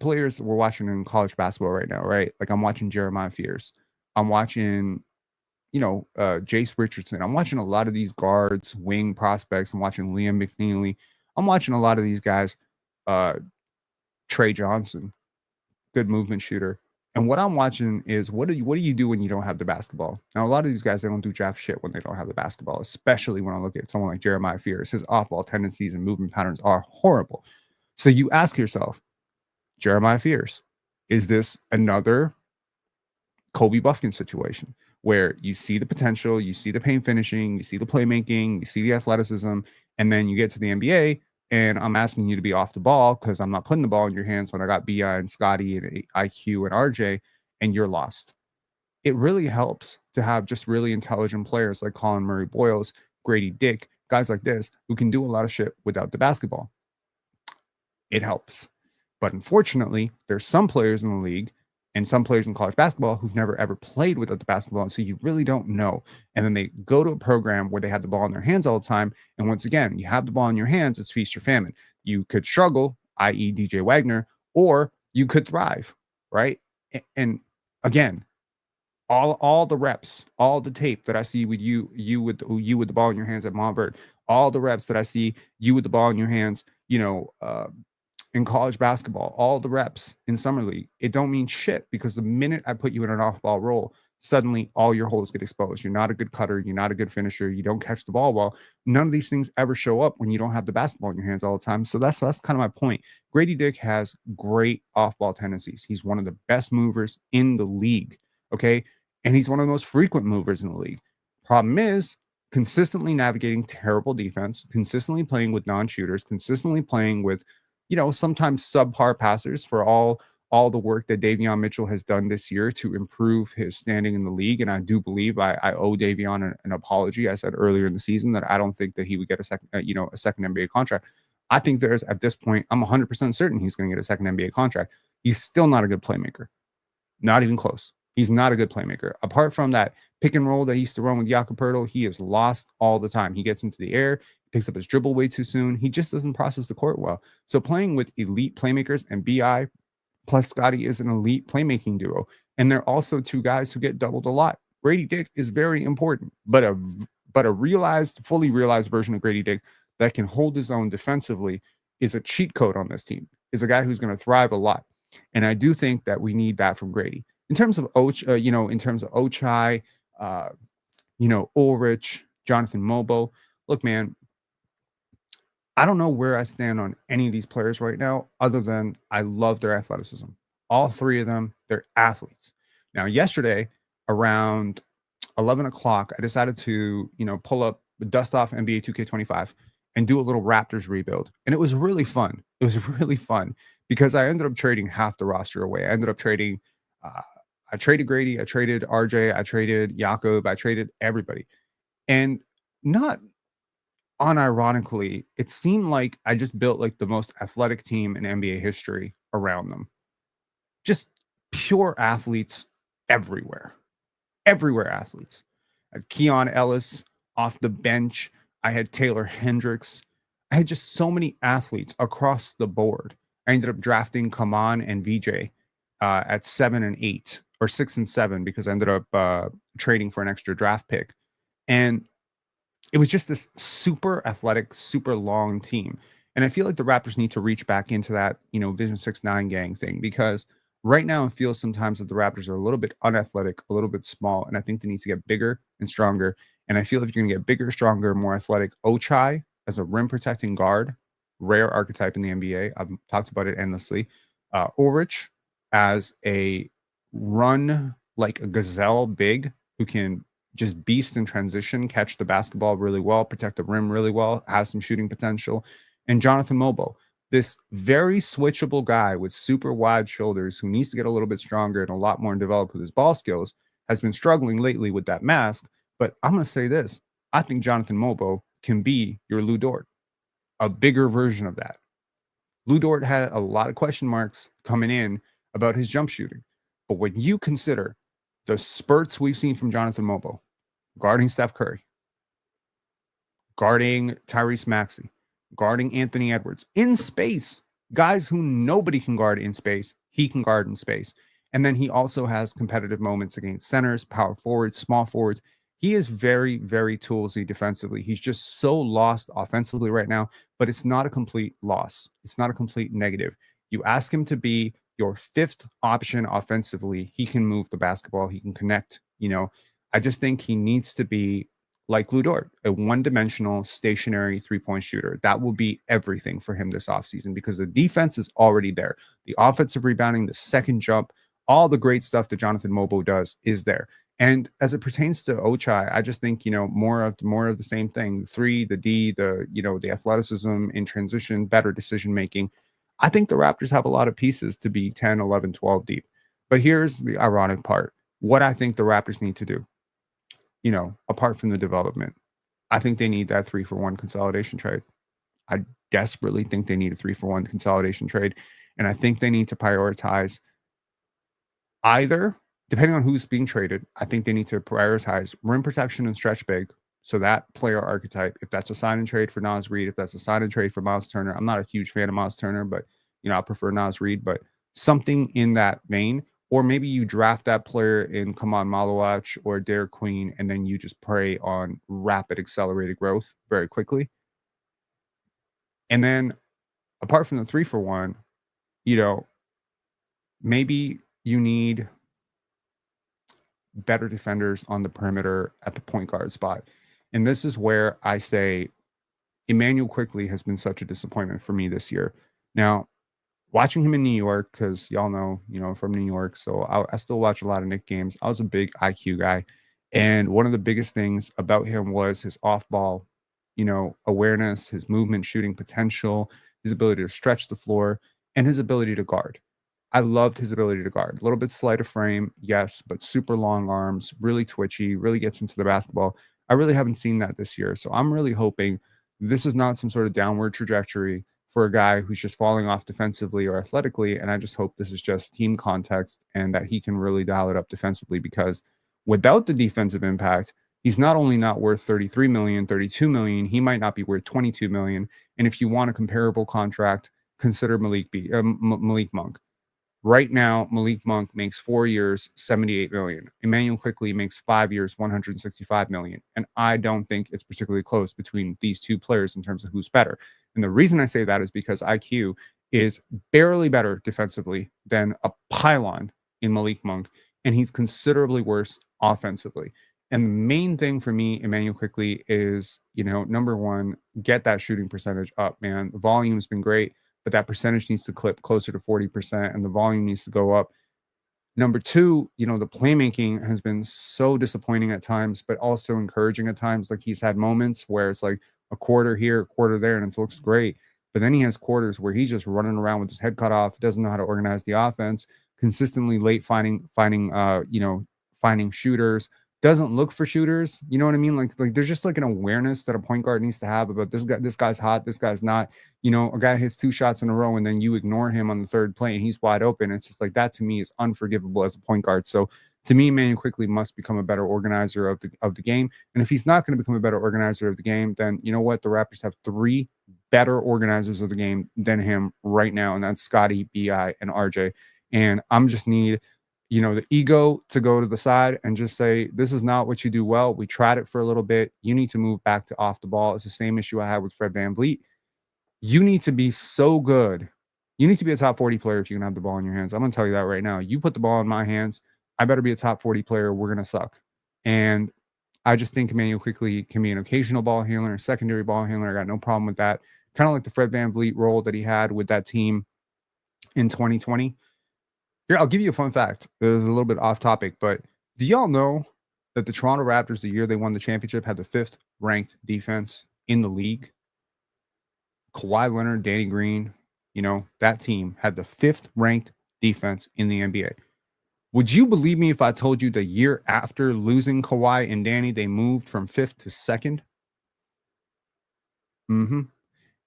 players we're watching in college basketball right now, right? Like, I'm watching Jeremiah Fears. I'm watching, Jace Richardson. I'm watching a lot of these guards, wing prospects. I'm watching Liam McNeely. I'm watching a lot of these guys. Trey Johnson, good movement shooter. And what I'm watching is what do you do when you don't have the basketball? Now, a lot of these guys, they don't do jack shit when they don't have the basketball, especially when I look at someone like Jeremiah Fears. His off-ball tendencies and movement patterns are horrible. So you ask yourself, Jeremiah Fears, is this another Kobe Buffkin situation where you see the potential, you see the paint finishing, you see the playmaking, you see the athleticism, and then you get to the NBA and I'm asking you to be off the ball because I'm not putting the ball in your hands when I got BI and Scottie and IQ and RJ, and you're lost. It really helps to have just really intelligent players like Colin Murray Boyles, Grady Dick, guys like this who can do a lot of shit without the basketball. It helps. But unfortunately, there's some players in the league and some players in college basketball who've never ever played without the basketball. And so you really don't know. And then they go to a program where they have the ball in their hands all the time. And once again, you have the ball in your hands, it's feast or famine. You could struggle, i.e. DJ Wagner, or you could thrive, right? And again, all the reps, all the tape that I see with you with the ball in your hands at Montverde, all the reps that I see you with the ball in your hands, in college basketball, all the reps in summer league, it don't mean shit because the minute I put you in an off-ball role, suddenly all your holes get exposed. You're not a good cutter. You're not a good finisher. You don't catch the ball well. None of these things ever show up when you don't have the basketball in your hands all the time. So that's kind of my point. Grady Dick has great off-ball tendencies. He's one of the best movers in the league, okay? And he's one of the most frequent movers in the league. Problem is, consistently navigating terrible defense, consistently playing with non-shooters, consistently playing with sometimes subpar passers for all the work that Davion Mitchell has done this year to improve his standing in the league. And I do believe I owe Davion an apology. I said earlier in the season that I don't think that he would get a second NBA contract. I think at this point, I'm 100% certain he's going to get a second NBA contract. He's still not a good playmaker. Not even close. He's not a good playmaker. Apart from that pick and roll that he used to run with Jakob Poeltl, he is lost all the time. He gets into the air, picks up his dribble way too soon. He just doesn't process the court well. So playing with elite playmakers and BI plus Scottie is an elite playmaking duo. And they're also two guys who get doubled a lot. Grady Dick is very important, but a fully realized version of Grady Dick that can hold his own defensively is a cheat code on this team. Is a guy who's going to thrive a lot, and I do think that we need that from Grady. In terms of in terms of Ochai, Ulrich, Jonathan Mobo. Look, man, I don't know where I stand on any of these players right now, other than I love their athleticism. All three of them, they're athletes. Now, yesterday around 11 o'clock, I decided to, pull up, dust off NBA 2K25 and do a little Raptors rebuild. And it was really fun. It was really fun because I ended up trading half the roster away. I ended up trading, I traded Grady, I traded RJ, I traded Jakob, I traded everybody. And not unironically, it seemed like I just built like the most athletic team in NBA history around them. Just pure athletes everywhere. Everywhere athletes. I had Keon Ellis off the bench. I had Taylor Hendricks. I had just so many athletes across the board. I ended up drafting Kaman and VJ at 7 and 8 or 6 and 7 because I ended up trading for an extra draft pick. And it was just this super athletic, super long team. And I feel like the Raptors need to reach back into that, Vision 6-9 gang thing, because right now it feels sometimes that the Raptors are a little bit unathletic, a little bit small, and I think they need to get bigger and stronger. And I feel if you're going to get bigger, stronger, more athletic, Ochai as a rim protecting guard, rare archetype in the NBA. I've talked about it endlessly. Ulrich as a run like a gazelle big who can just beast in transition, catch the basketball really well, protect the rim really well, has some shooting potential. And Jonathan Mobo, this very switchable guy with super wide shoulders who needs to get a little bit stronger and a lot more developed with his ball skills, has been struggling lately with that mask. But I'm going to say this. I think Jonathan Mobo can be your Lou Dort, a bigger version of that. Lou Dort had a lot of question marks coming in about his jump shooting. But when you consider the spurts we've seen from Jonathan Mobo, guarding Steph Curry, guarding Tyrese Maxey, guarding Anthony Edwards in space, guys who nobody can guard in space, he can guard in space. And then he also has competitive moments against centers, power forwards, small forwards. He is very, very toolsy defensively. He's just so lost offensively right now, but it's not a complete loss. It's not a complete negative. You ask him to be your fifth option offensively. He can move the basketball. He can connect. I just think he needs to be like Lou Dort, a one-dimensional, stationary three-point shooter. That will be everything for him this offseason because the defense is already there. The offensive rebounding, the second jump, all the great stuff that Jonathan Mobo does is there. And as it pertains to Ochai, I just think, more of the same thing. The 3, the D, the athleticism in transition, better decision making. I think the Raptors have a lot of pieces to be 10, 11, 12 deep. But here's the ironic part. What I think the Raptors need to do, apart from the development, I think they need that 3-for-1 consolidation trade. I desperately think they need a 3-for-1 consolidation trade. And I think they need to prioritize either, depending on who's being traded, I think they need to prioritize rim protection and stretch big. So that player archetype, if that's a sign and trade for Naz Reid, if that's a sign and trade for Miles Turner, I'm not a huge fan of Miles Turner, but I prefer Naz Reid, but something in that vein. Or maybe you draft that player in Kaman Malawach or Derek Queen, and then you just prey on rapid accelerated growth very quickly. And then apart from the 3-for-1, maybe you need better defenders on the perimeter at the point guard spot. And this is where I say Emmanuel Quickley has been such a disappointment for me this year. Now, watching him in New York, because y'all know, from New York, so I still watch a lot of Knick games. I was a big IQ guy. And one of the biggest things about him was his off-ball, awareness, his movement, shooting potential, his ability to stretch the floor, and his ability to guard. I loved his ability to guard. A little bit slight of frame, yes, but super long arms, really twitchy, really gets into the basketball. I really haven't seen that this year. So I'm really hoping this is not some sort of downward trajectory for a guy who's just falling off defensively or athletically. And I just hope this is just team context and that he can really dial it up defensively, because without the defensive impact, he's not only not worth 33 million, 32 million, he might not be worth 22 million. And if you want a comparable contract, consider Malik Monk. Right now, Malik Monk makes 4 years, 78 million. Emmanuel Quickley makes 5 years, 165 million. And I don't think it's particularly close between these two players in terms of who's better. And the reason I say that is because IQ is barely better defensively than a pylon in Malik Monk, and he's considerably worse offensively. And the main thing for me, Emmanuel Quickley, is, number one, get that shooting percentage up, man. The volume's been great, but that percentage needs to clip closer to 40% and the volume needs to go up. Number two, the playmaking has been so disappointing at times, but also encouraging at times. Like, he's had moments where it's like a quarter here, a quarter there, and it looks great. But then he has quarters where he's just running around with his head cut off, doesn't know how to organize the offense, consistently late finding shooters, doesn't look for shooters. You know what I mean? Like there's just like an awareness that a point guard needs to have about this guy's hot, this guy's not. A guy hits 2 shots in a row and then you ignore him on the third play and he's wide open. It's just like, that to me is unforgivable as a point guard. So to me, Emmanuel Quickley must become a better organizer of the game. And if he's not going to become a better organizer of the game, then you know what? The Raptors have 3 better organizers of the game than him right now, and that's Scottie, BI, and RJ. And I'm just need the ego to go to the side and just say, this is not what you do well. We tried it for a little bit. You need to move back to off the ball. It's the same issue I had with Fred VanVleet. You need to be so good. You need to be a top 40 player if you can have the ball in your hands. I'm going to tell you that right now. You put the ball in my hands, I better be a top 40 player. We're going to suck. And I just think Emmanuel Quickley can be an occasional ball handler, a secondary ball handler. I got no problem with that. Kind of like the Fred VanVleet role that he had with that team in 2020. Here, I'll give you a fun fact. It was a little bit off topic, but do y'all know that the Toronto Raptors, the year they won the championship, had the 5th ranked defense in the league? Kawhi Leonard, Danny Green, that team had the 5th ranked defense in the NBA. Would you believe me if I told you the year after losing Kawhi and Danny, they moved from 5th to 2nd?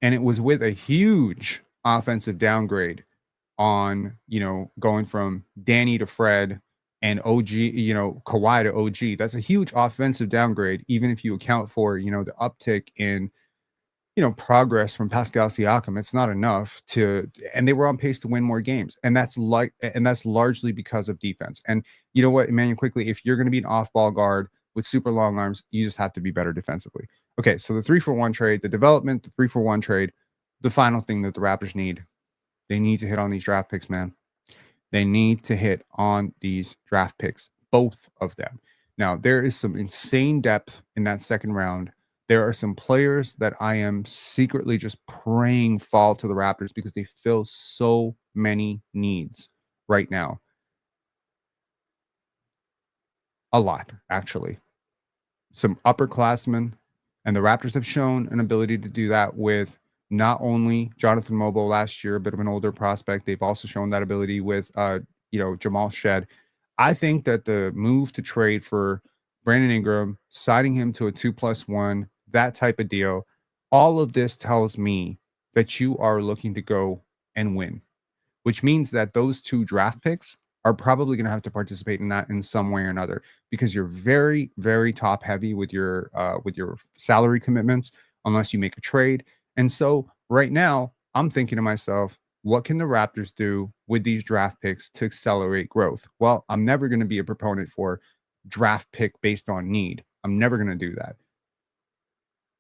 And it was with a huge offensive downgrade on, going from Danny to Fred and OG, Kawhi to OG. That's a huge offensive downgrade, even if you account for, the uptick in, progress from Pascal Siakam. It's not enough and they were on pace to win more games. And that's largely because of defense. And you know what, Emmanuel Quickley, if you're going to be an off-ball guard with super long arms, you just have to be better defensively. Okay, so the 3-for-1 trade, the development, the 3-for-1 trade, the final thing that the Raptors need, they need to hit on these draft picks, man. They need to hit on these draft picks, both of them. Now, there is some insane depth in that second round. There are some players that I am secretly just praying fall to the Raptors because they fill so many needs right now. A lot, actually. Some upperclassmen, and the Raptors have shown an ability to do that with not only Jonathan Mobo last year, a bit of an older prospect. They've also shown that ability with, Jamal Shed. I think that the move to trade for Brandon Ingram, signing him to a 2+1, that type of deal, all of this tells me that you are looking to go and win, which means that those 2 draft picks are probably going to have to participate in that in some way or another, because you're very, very top heavy with your salary commitments, unless you make a trade. And so right now, I'm thinking to myself, what can the Raptors do with these draft picks to accelerate growth? Well, I'm never going to be a proponent for draft pick based on need. I'm never going to do that.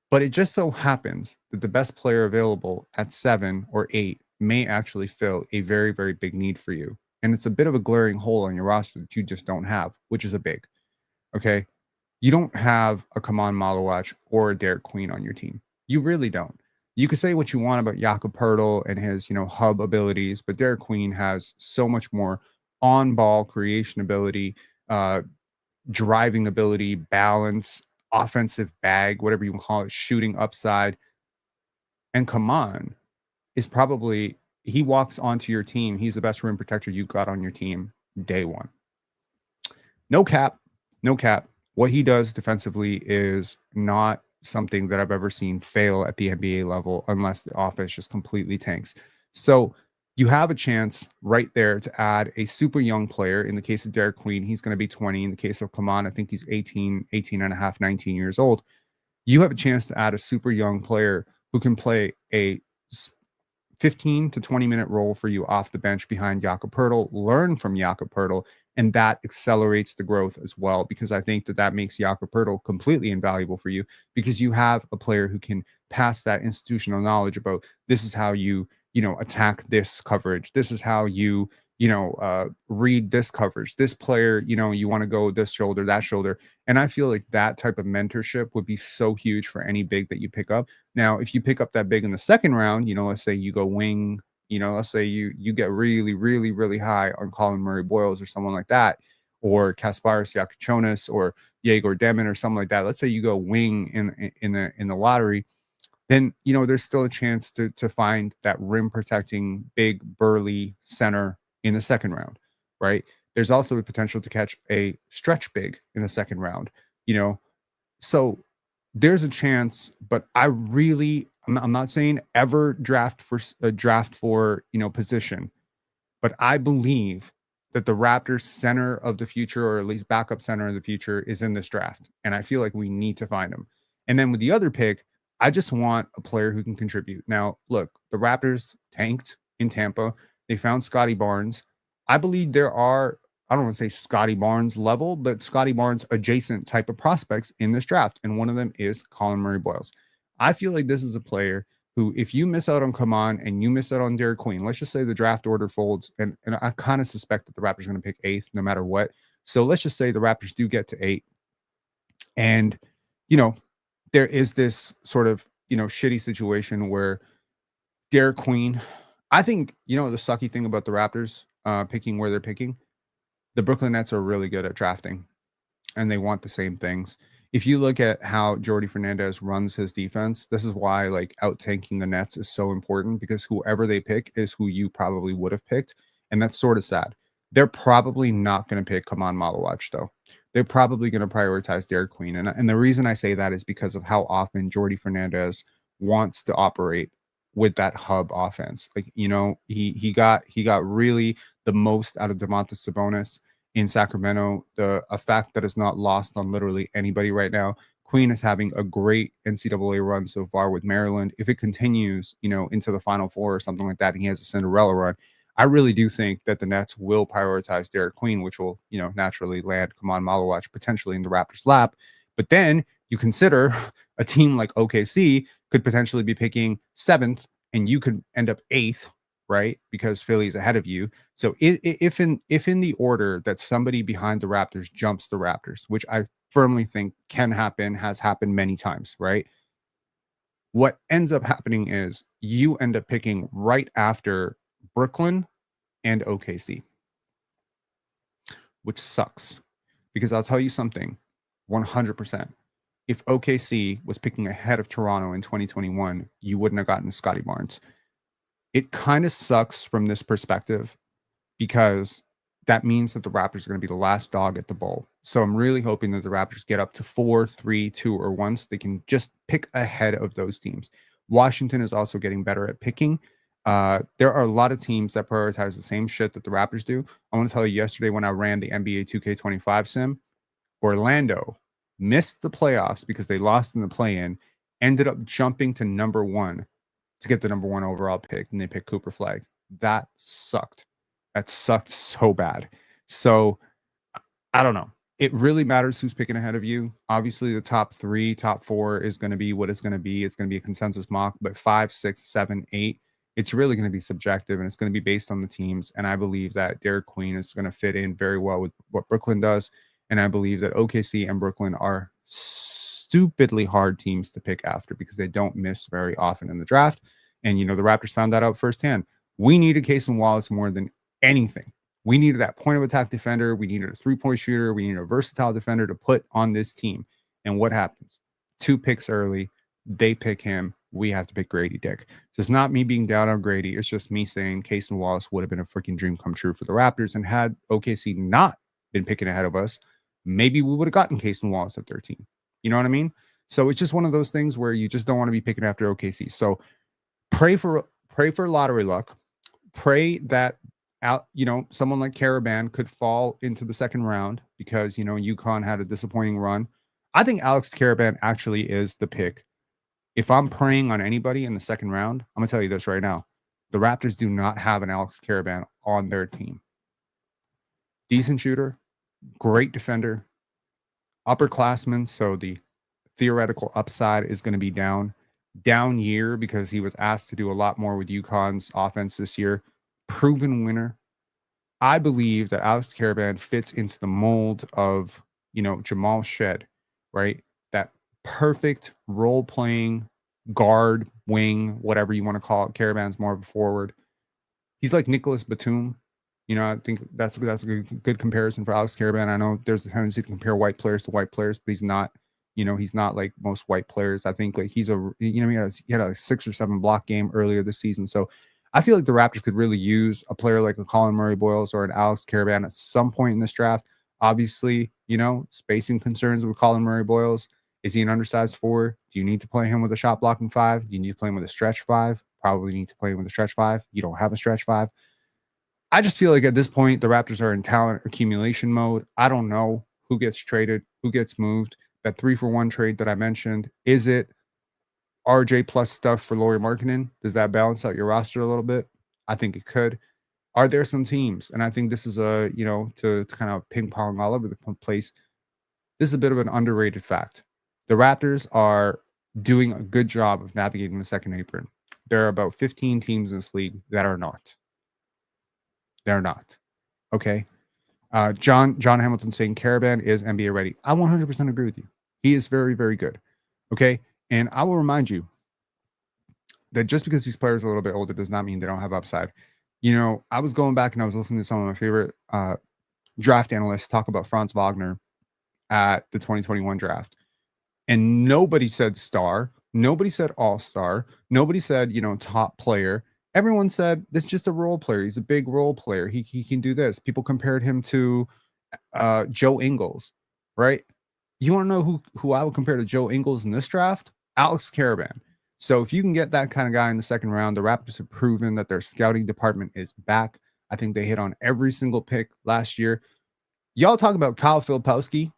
But it just so happens that the best player available at 7 or 8 may actually fill a very, very big need for you. And it's a bit of a glaring hole on your roster that you just don't have, which is a big. Okay? You don't have a Kaman Malawach or a Derek Queen on your team. You really don't. You can say what you want about Jakob Poeltl and his, hub abilities, but Derek Queen has so much more on-ball creation ability, driving ability, balance, offensive bag, whatever you call it, shooting upside. And Kaman is probably, he walks onto your team, he's the best rim protector you got on your team day one. No cap. What he does defensively is not something that I've ever seen fail at the NBA level, unless the offense just completely tanks. So you have a chance right there to add a super young player. In the case of Derek Queen, he's going to be 20. In the case of Kaman, I think he's 18 and a half, 19 years old. You have a chance to add a super young player who can play a 15 to 20-minute role for you off the bench behind Jakob Poeltl. Learn from Jakob Poeltl, and that accelerates the growth as well, because I think that makes Jakob Poeltl completely invaluable for you, because you have a player who can pass that institutional knowledge about this is how you attack this coverage. This is how you read this coverage. This player, you want to go this shoulder, that shoulder. And I feel like that type of mentorship would be so huge for any big that you pick up. Now, if you pick up that big in the second round, let's say you go wing, let's say you get really, really, really high on Colin Murray Boyles or someone like that, or Kasparis Yakuchonis or Yegor Demin or something like that. Let's say you go wing in the lottery, then there's still a chance to find that rim protecting big burly center in the second round, right? There's also a potential to catch a stretch big in the second round, so there's a chance. But I'm not saying ever draft for position, but I believe that the Raptors center of the future, or at least backup center of the future, is in this draft. And I feel like we need to find him. And then with the other pick, I just want a player who can contribute. Now, look, the Raptors tanked in Tampa. They found Scottie Barnes. I believe there are, I don't want to say Scottie Barnes level, but Scottie Barnes adjacent type of prospects in this draft. And one of them is Colin Murray Boyles. I feel like this is a player who, if you miss out on Kaman and you miss out on Derek Queen, let's just say the draft order folds, and I kind of suspect that the Raptors are going to pick 8th no matter what. So let's just say the Raptors do get to 8. And, there is this sort of, shitty situation where Derek Queen, I think, the sucky thing about the Raptors picking where they're picking, the Brooklyn Nets are really good at drafting, and they want the same things. If you look at how Jordi Fernandez runs his defense, this is why out tanking the Nets is so important, because whoever they pick is who you probably would have picked. And that's sort of sad. They're probably not going to pick Kaman Malawach, though. They're probably going to prioritize Derek Queen. And the reason I say that is because of how often Jordi Fernandez wants to operate with that hub offense. He got really the most out of Domantas Sabonis in Sacramento. A fact that is not lost on literally anybody right now. Queen is having a great NCAA run so far with Maryland. If it continues, into the Final Four or something like that, and he has a Cinderella run, I really do think that the Nets will prioritize Derek Queen, which will, naturally land Kaman Malawach potentially in the Raptors' lap. But then you consider a team like OKC could potentially be picking 7th, and you could end up 8th, right? Because Philly's ahead of you. So if in the order that somebody behind the Raptors jumps the Raptors, which I firmly think can happen, has happened many times, right? What ends up happening is you end up picking right after Brooklyn and OKC, which sucks, because I'll tell you something, 100%. If OKC was picking ahead of Toronto in 2021, you wouldn't have gotten Scottie Barnes. It kind of sucks from this perspective, because that means that the Raptors are going to be the last dog at the bowl. So I'm really hoping that the Raptors get up to 4, 3, 2, or 1, so they can just pick ahead of those teams. Washington is also getting better at picking. There are a lot of teams that prioritize the same shit that the Raptors do. I want to tell you, yesterday when I ran the NBA 2K25 sim, Orlando missed the playoffs because they lost in the play-in, ended up jumping to number 1 to get the number 1 overall pick, and they picked Cooper Flag. That sucked. That sucked so bad. So I don't know. It really matters who's picking ahead of you. Obviously, the top 3, top 4 is going to be what it's going to be. It's going to be a consensus mock, but 5, 6, 7, 8, it's really going to be subjective, and it's going to be based on the teams. And I believe that Derek Queen is going to fit in very well with what Brooklyn does. And I believe that OKC and Brooklyn are stupidly hard teams to pick after, because they don't miss very often in the draft. And, the Raptors found that out firsthand. We needed Cason Wallace more than anything. We needed that point of attack defender. We needed a 3-point shooter. We needed a versatile defender to put on this team. And what happens? 2 picks early. They pick him. We have to pick Grady Dick. So it's not me being down on Grady. It's just me saying Cason Wallace would have been a freaking dream come true for the Raptors. And had OKC not been picking ahead of us, maybe we would have gotten Cason Wallace at 13. You know what I mean? So it's just one of those things where you just don't want to be picking after OKC. So pray for lottery luck. Pray that someone like Caravan could fall into the second round, because UConn had a disappointing run. I think Alex Caravan actually is the pick. If I'm praying on anybody in the second round, I'm gonna tell you this right now. The Raptors do not have an Alex Caravan on their team. Decent shooter, great defender, upperclassman, so the theoretical upside is going to be down year because he was asked to do a lot more with UConn's offense this year. Proven winner. I believe that Alex Caravan fits into the mold of, Jamal Shed, right? That perfect role playing guard, wing, whatever you want to call it. Caravan's more of a forward. He's like Nicholas Batum. I think that's a good comparison for Alex Caravan. I know there's a tendency to compare white players to white players, but he's not. He's not like most white players. I think like he had a 6 or 7 block game earlier this season. So I feel like the Raptors could really use a player like a Colin Murray Boyles or an Alex Caravan at some point in this draft. Obviously, spacing concerns with Colin Murray Boyles. Is he an undersized 4? Do you need to play him with a shot blocking 5? Do you need to play him with a stretch 5? Probably need to play him with a stretch 5. You don't have a stretch 5. I just feel like at this point, the Raptors are in talent accumulation mode. I don't know who gets traded, who gets moved. That 3-for-1 trade that I mentioned, is it RJ plus stuff for Lauri Markkanen? Does that balance out your roster a little bit? I think it could. Are there some teams? And I think this is to kind of ping pong all over the place. This is a bit of an underrated fact. The Raptors are doing a good job of navigating the second apron. There are about 15 teams in this league that are not. They're not. Okay. John Hamilton saying Caravan is NBA ready. I 100% agree with you. He is very, very good. Okay. And I will remind you that just because these players are a little bit older does not mean they don't have upside. I was going back and I was listening to some of my favorite draft analysts talk about Franz Wagner at the 2021 draft. And nobody said star. Nobody said all-star. Nobody said, top player. Everyone said this is just a role player. He's a big role player. He can do this. People compared him to Joe Ingles, right? You want to know who I would compare to Joe Ingles in this draft? Alex Caravan. So if you can get that kind of guy in the second round, the Raptors have proven that their scouting department is back. I think they hit on every single pick last year. Y'all talk about Kyle Filipowski.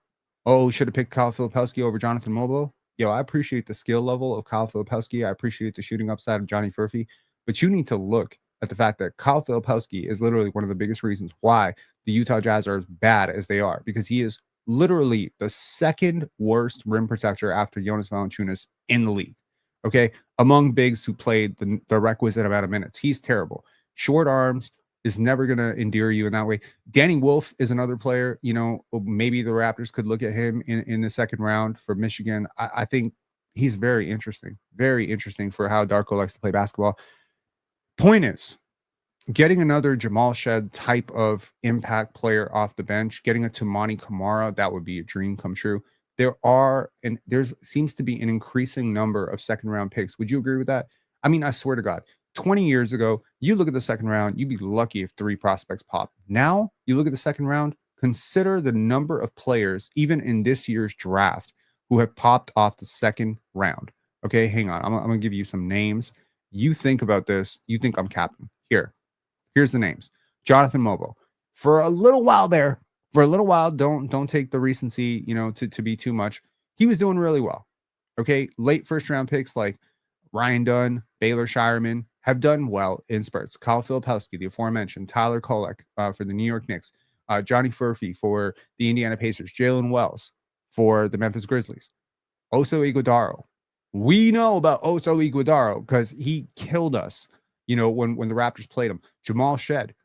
Oh, should have picked Kyle Filipowski over Jonathan Mobo. Yo, I appreciate the skill level of Kyle Filipowski. I appreciate the shooting upside of Johnny Furphy. But you need to look at the fact that Kyle Filipowski is literally one of the biggest reasons why the Utah Jazz are as bad as they are, because he is literally the second worst rim protector after Jonas Valanciunas in the league. Okay, among bigs who played the requisite amount of minutes, he's terrible. Short arms is never going to endear you in that way. Danny Wolf is another player. Maybe the Raptors could look at him in the second round for Michigan. I think he's very interesting for how Darko likes to play basketball. Point is, getting another Jamal Shed type of impact player off the bench, getting a Toumani Camara, that would be a dream come true. There seems to be an increasing number of second round picks. Would you agree with that? I mean, I swear to God, 20 years ago, you look at the second round, you'd be lucky if 3 prospects pop. Now, you look at the second round, consider the number of players, even in this year's draft, who have popped off the second round. Okay, hang on. I'm going to give you some names. You think about this. You think I'm capping. Here's the names. Jonathan Mobo. For a little while, don't take the recency, to be too much. He was doing really well. Okay, late first round picks like Ryan Dunn, Baylor Shireman have done well in spurts. Kyle Filipowski, the aforementioned, Tyler Kolek for the New York Knicks, Johnny Furphy for the Indiana Pacers, Jalen Wells for the Memphis Grizzlies, Oso Iguodaro. We know about Oso Iguodaro because he killed us, when the Raptors played him. Jamal Shed,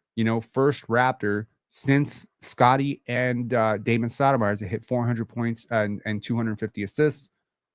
first Raptor since Scottie and Damon Stoudemire to hit 400 points and 250 assists.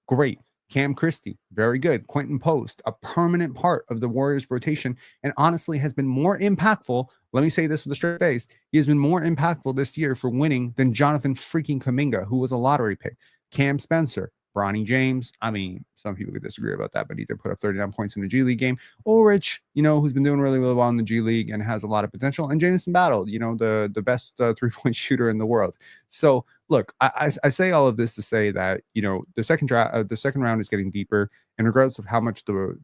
Great. Cam Christie, very good. Quentin Post, a permanent part of the Warriors rotation, and honestly has been more impactful. Let me say this with a straight face. He has been more impactful this year for winning than Jonathan freaking Kuminga, who was a lottery pick. Cam Spencer, Bronny James. I mean, some people could disagree about that, but he did put up 39 points in the G League game. Ulrich, who's been doing really, really well in the G League and has a lot of potential. And Jamison Battle, the best 3-point shooter in the world. So look, I say all of this to say that, the second round is getting deeper. And regardless of how much the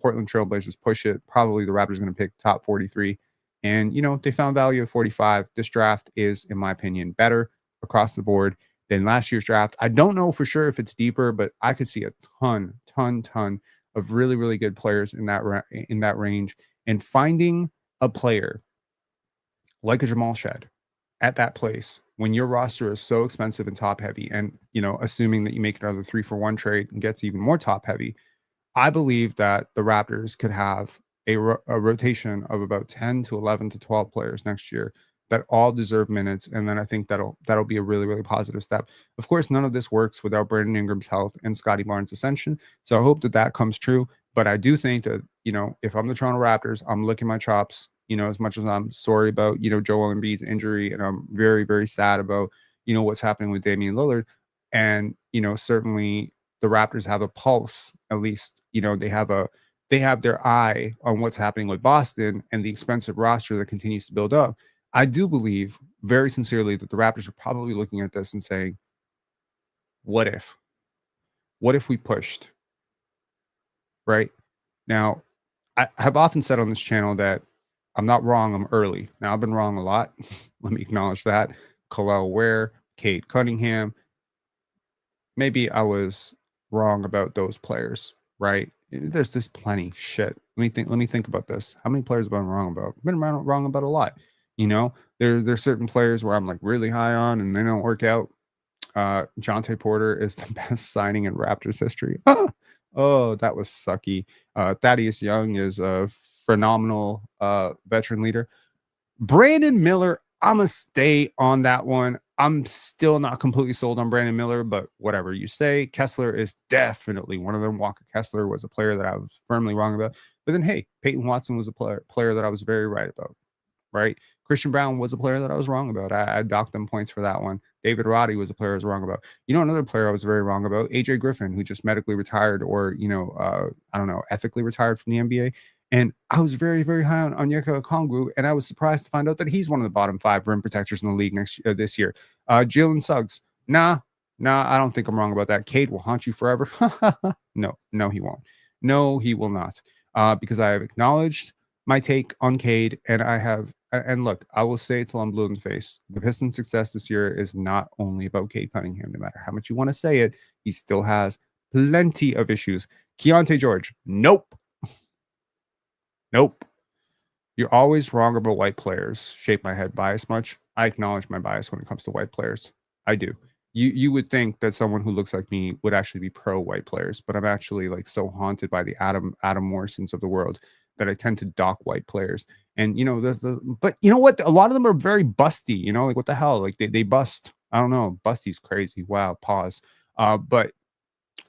Portland Trailblazers push it, probably the Raptors are going to pick top 43. And, they found value at 45. This draft is, in my opinion, better across the board than last year's draft. I don't know for sure if it's deeper, but I could see a ton of really, really good players in that range, and finding a player like a Jamal Shed at that place when your roster is so expensive and top heavy, and assuming that you make another 3-for-1 trade and gets even more top heavy, I believe that the Raptors could have a rotation of about 10 to 11 to 12 players next year that all deserve minutes, and then I think that'll be a really, really positive step. Of course, none of this works without Brandon Ingram's health and Scottie Barnes' ascension, so I hope that comes true. But I do think that if I'm the Toronto Raptors, I'm licking my chops. As much as I'm sorry about Joel Embiid's injury, and I'm very, very sad about what's happening with Damian Lillard, and certainly the Raptors have a pulse. At least they have their eye on what's happening with Boston and the expensive roster that continues to build up. I do believe very sincerely that the Raptors are probably looking at this and saying, what if? What if we pushed? Right? Now, I have often said on this channel that I'm not wrong, I'm early. Now, I've been wrong a lot. Let me acknowledge that. Khalil Ware, Cade Cunningham. Maybe I was wrong about those players, right? There's just plenty. Shit. Let me think about this. How many players have I been wrong about? I've been wrong about a lot. There's certain players where I'm like really high on and they don't work out. Jonte Porter is the best signing in Raptors history. Oh, that was sucky. Thaddeus Young is a phenomenal veteran leader. Brandon Miller, I'm going to stay on that one. I'm still not completely sold on Brandon Miller, but whatever you say. Kessler is definitely one of them. Walker Kessler was a player that I was firmly wrong about. But then, hey, Peyton Watson was a player that I was very right about, right? Christian Brown was a player that I was wrong about. I docked them points for that one. David Roddy was a player I was wrong about. Another player I was very wrong about, AJ Griffin, who just medically retired or, I don't know, ethically retired from the NBA. And I was very, very high on Onyeka Okongwu, and I was surprised to find out that he's one of the bottom 5 rim protectors in the league this year. Jalen Suggs, nah, I don't think I'm wrong about that. Cade will haunt you forever. No, he won't. No, he will not. Because I have acknowledged my take on Cade, and look, I will say it till I'm blue in the face. The Pistons' success this year is not only about Cade Cunningham. No matter how much you want to say it, he still has plenty of issues. Keontae George, nope. You're always wrong about white players. Shape my head bias much. I acknowledge my bias when it comes to white players. I do. You would think that someone who looks like me would actually be pro white players, but I'm actually like so haunted by the Adam Morrisons of the world that I tend to dock white players. And but you know what? A lot of them are very busty. Like what the hell? Like they bust. I don't know. Busty's crazy. Wow. Pause. But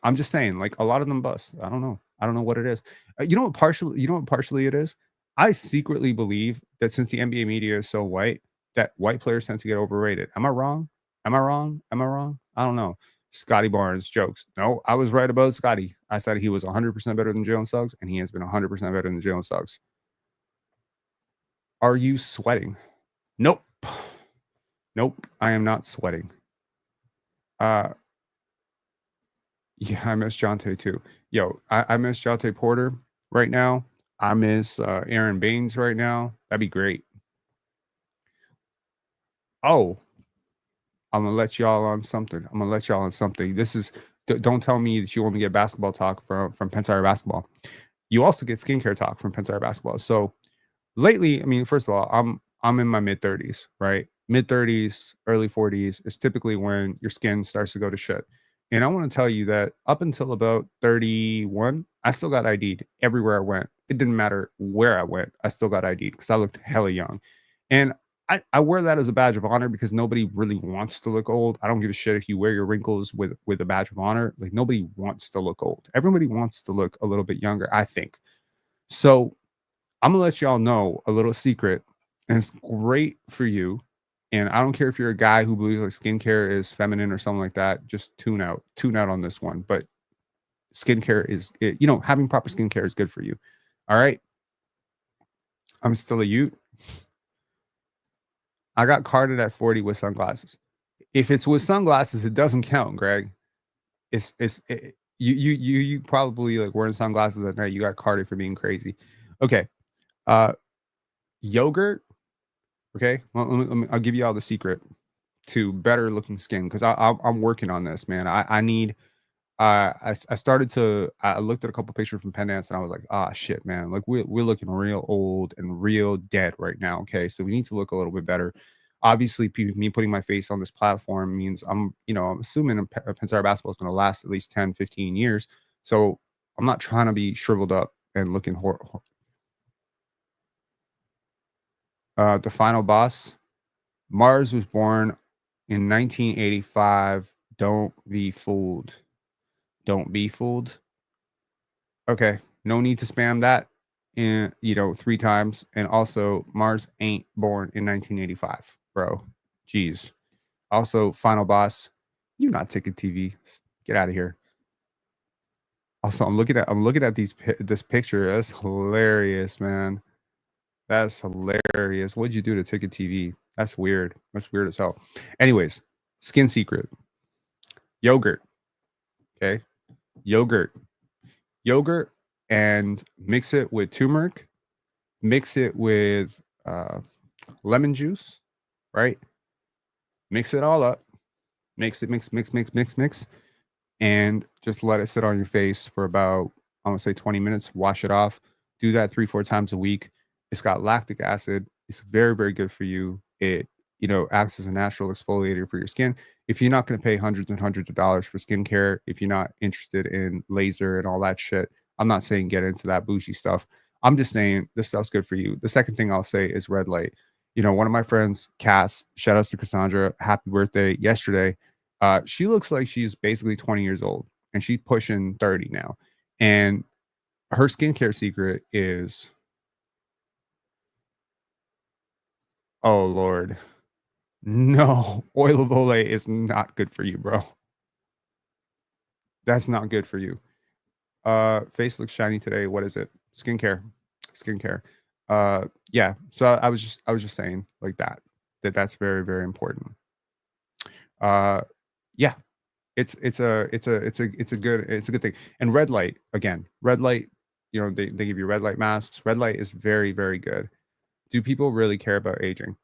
I'm just saying, like a lot of them bust. I don't know. I don't know what it is. You know what partially it is? I secretly believe that since the NBA media is so white, that white players tend to get overrated. Am I wrong? Am I wrong? Am I wrong? I don't know. Scottie Barnes jokes. No, I was right about Scottie. I said he was 100% better than Jalen Suggs, and he has been 100% better than Jalen Suggs. Are you sweating? Nope. Nope. I am not sweating. Yeah, I miss Jonte too. Yo, I miss Jonte Porter right now. I miss Aaron Baines right now. That'd be great. Oh, I'm gonna let y'all on something. This is don't tell me that you only get basketball talk from Pensare Basketball. You also get skincare talk from Pensare Basketball. So lately, I mean, first of all, I'm in my mid 30s, right? Mid 30s, early 40s is typically when your skin starts to go to shit. And I want to tell you that up until about 31, I still got ID'd everywhere I went. It didn't matter where I went, I still got ID'd because I looked hella young. And I wear that as a badge of honor because nobody really wants to look old. I don't give a shit if you wear your wrinkles with a badge of honor. Like nobody wants to look old. Everybody wants to look a little bit younger, I think. So I'm gonna let y'all know a little secret, and it's great for you. And I don't care if you're a guy who believes like skincare is feminine or something like that. Just tune out on this one. But skincare is, having proper skincare is good for you. All right. I'm still a youth. I got carded at 40 with sunglasses. If it's with sunglasses, it doesn't count, Greg. You probably like wearing sunglasses at night. You got carded for being crazy. Okay. Yogurt. Okay. Well, I'll give you all the secret to better looking skin because I'm working on this, man. I need I started to I looked at a couple pictures from Pendants and I was like, ah, shit, man. Like we're looking real old and real dead right now. Okay, so we need to look a little bit better. Obviously, me putting my face on this platform means I'm assuming Pensar basketball is going to last at least 10, 15 years. So I'm not trying to be shriveled up and looking the final boss. Mars was born in 1985. Don't be fooled. Don't be fooled. Okay, no need to spam that in 3 times. And also, Mars ain't born in 1985, bro. Jeez. Also, final boss, you not Ticket TV. Get out of here. Also, I'm looking at this picture. That's hilarious, man. That's hilarious. What'd you do to Ticket TV? That's weird. That's weird as hell. Anyways, skin secret. Yogurt. Okay. Yogurt. Yogurt and mix it with turmeric. Mix it with lemon juice, right? Mix it all up. Mix, and just let it sit on your face for about, I want to say 20 minutes. Wash it off. Do that 3-4 times a week. It's got lactic acid. It's very, very good for you. It, acts as a natural exfoliator for your skin. If you're not going to pay hundreds and hundreds of dollars for skincare, if you're not interested in laser and all that shit, I'm not saying get into that bougie stuff. I'm just saying this stuff's good for you. The second thing I'll say is red light. One of my friends, Cass, shout outs to Cassandra, happy birthday yesterday. She looks like she's basically 20 years old and she's pushing 30 now. And her skincare secret is, oh Lord, no, oil of Olay is not good for you, bro. That's not good for you. Face looks shiny today. What is it? Skincare. Skincare. Yeah. So I was just saying like that's very, very important. Uh yeah, it's a good thing. And red light, again, red light, they give you red light masks. Red light is very, very good. Do people really care about aging?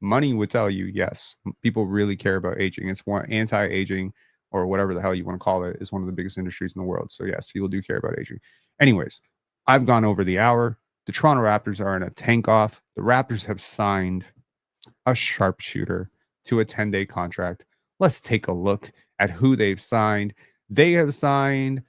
Money would tell you yes. People really care about aging. It's one anti-aging or whatever the hell you want to call it is one of the biggest industries in the world. So yes, people do care about aging. Anyways, I've gone over the hour. The Toronto Raptors are in a tank off. The Raptors have signed a sharpshooter to a 10-day contract. Let's take a look at who they've signed. They have signed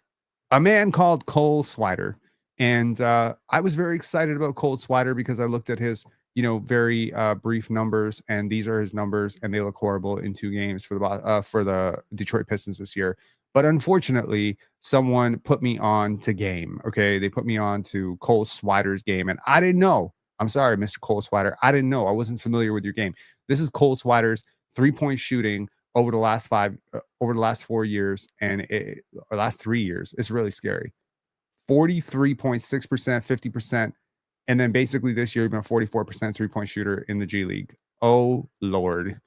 a man called Cole Swider. And I was very excited about Cole Swider because I looked at his, very brief numbers, and these are his numbers, and they look horrible in 2 games for the Detroit Pistons this year. But unfortunately, someone put me on to game. Okay, they put me on to Cole Swider's game, and I didn't know. I'm sorry, Mr. Cole Swider. I didn't know. I wasn't familiar with your game. This is Cole Swider's 3-point shooting over the last 4 years, and or last 3 years. It's really scary. 43.6%, 50%, and then basically this year, you've been a 44% 3-point shooter in the G League. Oh Lord.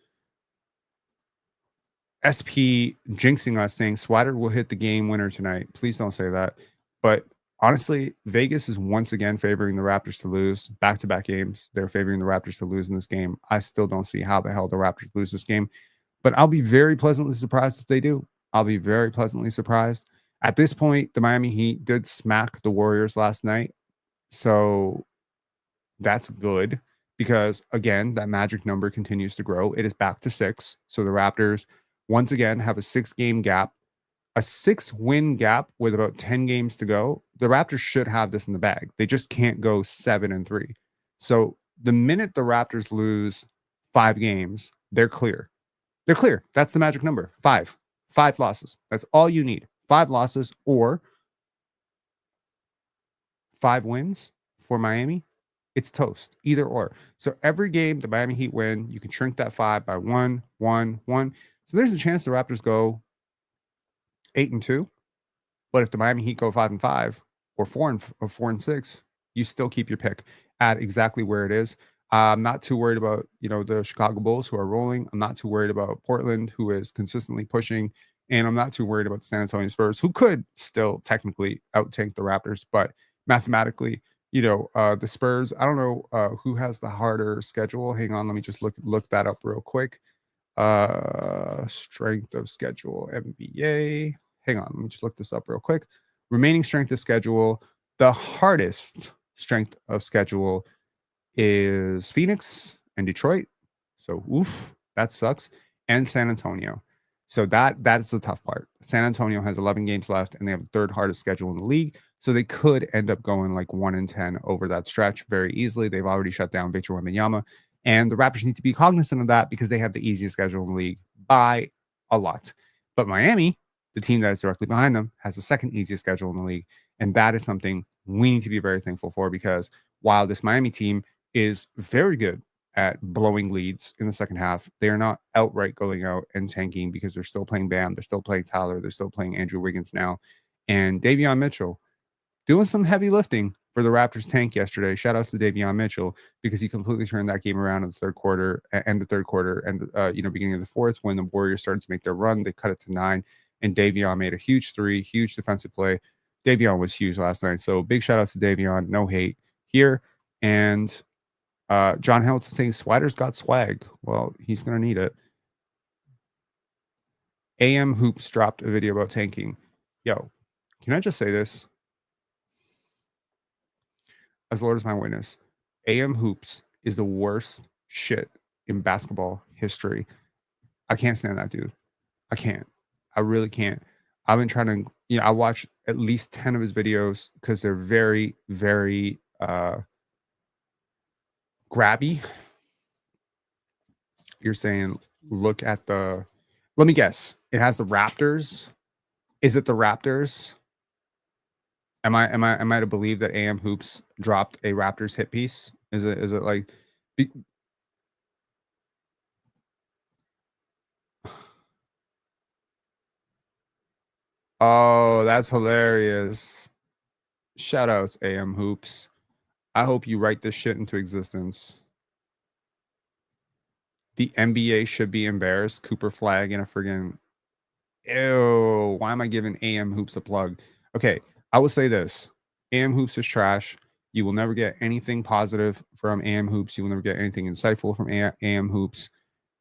SP jinxing us, saying Swider will hit the game winner tonight. Please don't say that. But honestly, Vegas is once again favoring the Raptors to lose. Back-to-back games, they're favoring the Raptors to lose in this game. I still don't see how the hell the Raptors lose this game. But I'll be very pleasantly surprised if they do. I'll be very pleasantly surprised. At this point, the Miami Heat did smack the Warriors last night. So that's good because, again, that magic number continues to grow. It is back to 6. So the Raptors, once again, have a 6-game gap, a 6-win gap with about 10 games to go. The Raptors should have this in the bag. They just can't go 7-3. So the minute the Raptors lose 5 games, they're clear. They're clear. That's the magic number. 5 losses. That's all you need. 5 losses or 5 wins for Miami. It's toast, either or. So every game the Miami Heat win, you can shrink that 5 by 1, 1, 1. So there's a chance the Raptors go 8-2. But if the Miami Heat go 5-5 or 4-6, you still keep your pick at exactly where it is. I'm not too worried about, the Chicago Bulls who are rolling. I'm not too worried about Portland, who is consistently pushing. And I'm not too worried about the San Antonio Spurs, who could still technically out-tank the Raptors. But mathematically, the Spurs, I don't know who has the harder schedule. Hang on, let me just look that up real quick. Strength of schedule, NBA. hang on, let me just look this up real quick. Remaining strength of schedule. The hardest strength of schedule is Phoenix and Detroit. So oof, that sucks. And San Antonio. So that's the tough part. San Antonio has 11 games left and they have the third hardest schedule in the league. So they could end up going like 1-10 over that stretch very easily. They've already shut down Victor Wembanyama. And the Raptors need to be cognizant of that because they have the easiest schedule in the league by a lot. But Miami, the team that is directly behind them, has the second easiest schedule in the league. And that is something we need to be very thankful for because while this Miami team is very good at blowing leads in the second half, they are not outright going out and tanking because they're still playing Bam, they're still playing Tyler, they're still playing Andrew Wiggins now. And Davion Mitchell doing some heavy lifting for the Raptors tank yesterday. Shout outs to Davion Mitchell because he completely turned that game around in the third quarter and beginning of the fourth when the Warriors started to make their run. They cut it to 9, and Davion made a huge three, huge defensive play. Davion was huge last night, so big shout outs to Davion. No hate here. And John Hamilton saying Swider's got swag. Well, he's going to need it. AM Hoops dropped a video about tanking. Yo, can I just say this? As the Lord is my witness, AM Hoops is the worst shit in basketball history. I can't stand that dude. I can't. I really can't. I've been trying to, I watched at least 10 of his videos because they're very, very grabby. You're saying, look at let me guess. It has the Raptors. Is it the Raptors? Am I to believe that AM Hoops dropped a Raptors hit piece? Is it like oh, that's hilarious. Shout outs, AM Hoops. I hope you write this shit into existence. The NBA should be embarrassed. Cooper Flag and a friggin' ew. Why am I giving AM Hoops a plug? Okay, I will say this. AM Hoops is trash. You will never get anything positive from AM Hoops. You will never get anything insightful from AM Hoops.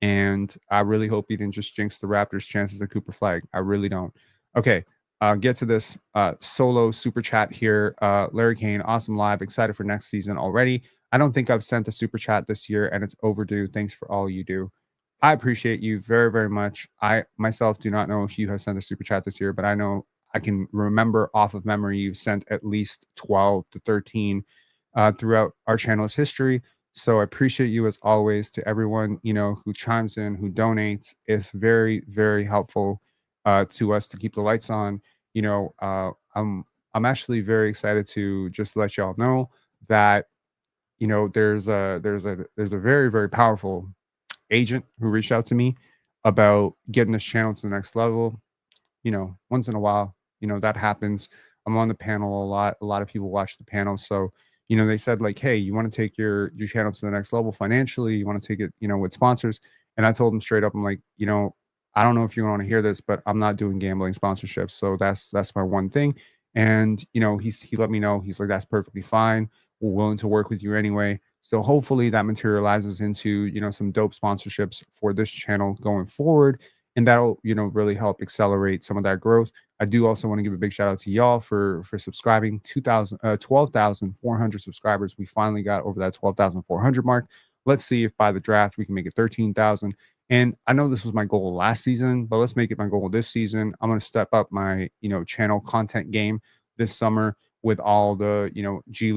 And I really hope you didn't just jinx the Raptors' chances at Cooper Flag. I really don't. Okay, get to this solo super chat here. Larry Kane, awesome live. Excited for next season already. I don't think I've sent a super chat this year, and it's overdue. Thanks for all you do. I appreciate you very, very much. I myself do not know if you have sent a super chat this year, but I know I can remember off of memory you've sent at least 12 to 13 throughout our channel's history. So I appreciate you as always to everyone, who chimes in, who donates. It's very, very helpful to us to keep the lights on. I'm actually very excited to just let y'all know that, there's a very, very powerful agent who reached out to me about getting this channel to the next level. Once in a while, that happens. I'm on the panel a lot. A lot of people watch the panel. So, they said like, hey, you want to take your channel to the next level financially? You want to take it, with sponsors? And I told them straight up, I'm like, I don't know if you want to hear this, but I'm not doing gambling sponsorships. So that's my one thing. And, he let me know. He's like, that's perfectly fine. We're willing to work with you anyway. So hopefully that materializes into, some dope sponsorships for this channel going forward. And that'll, really help accelerate some of that growth. I do also want to give a big shout out to y'all for subscribing. 12,400 subscribers. We finally got over that 12,400 mark. Let's see if by the draft we can make it 13,000. And I know this was my goal last season, but let's make it my goal this season. I'm going to step up my, channel content game this summer with all the, not G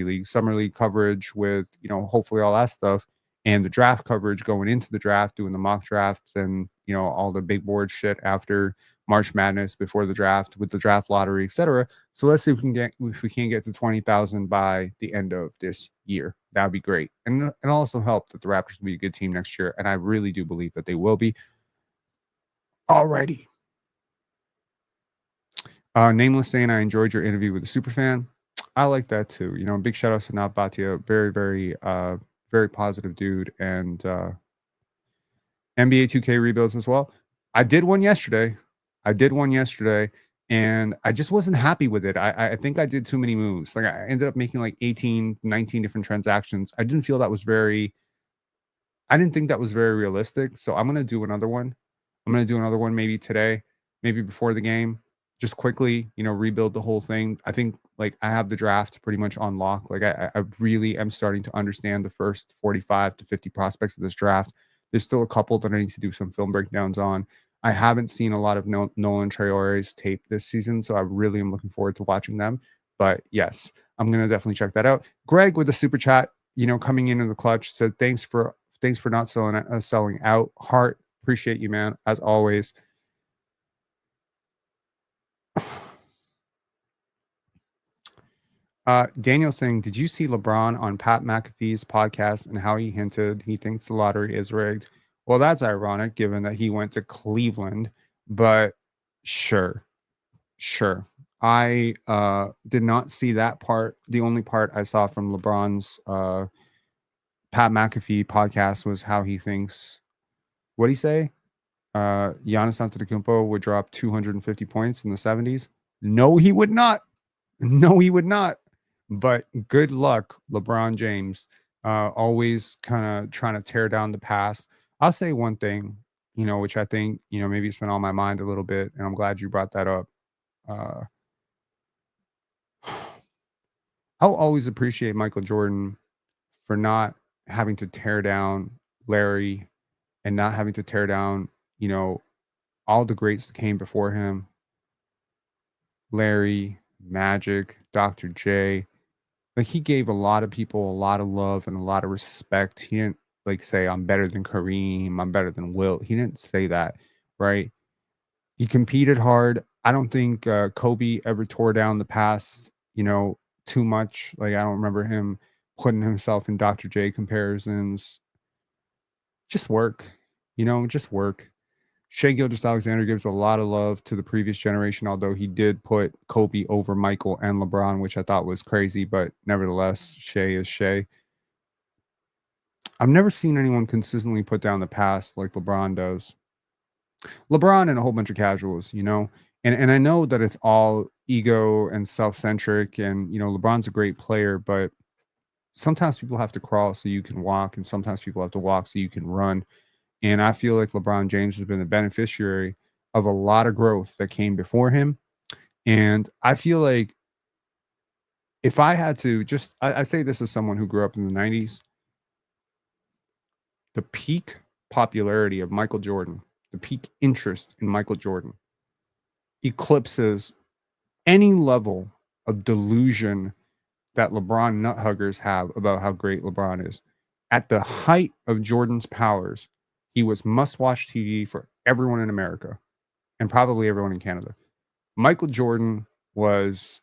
League, Summer League coverage with, hopefully all that stuff and the draft coverage going into the draft, doing the mock drafts and, all the big board shit after March Madness, before the draft, with the draft lottery, etc. So let's see if we can get to 20,000 by the end of this year. That would be great. And it also help that the Raptors will be a good team next year. And I really do believe that they will be. Alrighty. Nameless saying, I enjoyed your interview with the superfan. I like that too. Big shout out to Nat Bhatia. Very, very, very positive dude. And NBA 2K rebuilds as well. I did one yesterday. And I just wasn't happy with it. I think I did too many moves. Like I ended up making like 18, 19 different transactions. I didn't think that was very realistic. So I'm going to do another one. Maybe today. maybe before the game, just quickly, rebuild the whole thing. I think like I have the draft pretty much on lock. Like I really am starting to understand the first 45 to 50 prospects of this draft. There's still a couple that I need to do some film breakdowns on. I haven't seen a lot of Nolan Traore's tape this season, so I really am looking forward to watching them. But yes, I'm gonna definitely check that out. Greg with the super chat, coming into the clutch, said thanks for not selling out. Heart, appreciate you, man, as always. Daniel saying, did you see LeBron on Pat McAfee's podcast and how he hinted he thinks the lottery is rigged? Well, that's ironic given that he went to Cleveland, but sure. Sure. I did not see that part. The only part I saw from LeBron's Pat McAfee podcast was how he thinks, what'd he say? Giannis Antetokounmpo would drop 250 points in the 70s. No, he would not. No, he would not. But good luck, LeBron James. Always kind of trying to tear down the past. I'll say one thing, which I think, maybe it's been on my mind a little bit, and I'm glad you brought that up. Uh, I'll always appreciate Michael Jordan for not having to tear down Larry and not having to tear down, all the greats that came before him. Larry, Magic, Dr. J. Like he gave a lot of people a lot of love and a lot of respect. He didn't like say, I'm better than Kareem, I'm better than Wilt. He didn't say that, right? He competed hard. I don't think Kobe ever tore down the past, too much. Like I don't remember him putting himself in Dr. J comparisons. Just work, just work. Shea Gilgeous-Alexander gives a lot of love to the previous generation, although he did put Kobe over Michael and LeBron, which I thought was crazy, but nevertheless, Shea is Shea. I've never seen anyone consistently put down the past like LeBron does. LeBron and a whole bunch of casuals, and I know that it's all ego and self-centric, and LeBron's a great player, but sometimes people have to crawl so you can walk, and sometimes people have to walk so you can run. And I feel like LeBron James has been the beneficiary of a lot of growth that came before him. And I feel like if I had to I say this as someone who grew up in the 90s, the peak popularity of Michael Jordan, the peak interest in Michael Jordan eclipses any level of delusion that LeBron nut huggers have about how great LeBron is. At the height of Jordan's powers, he was must-watch TV for everyone in America and probably everyone in Canada. Michael Jordan was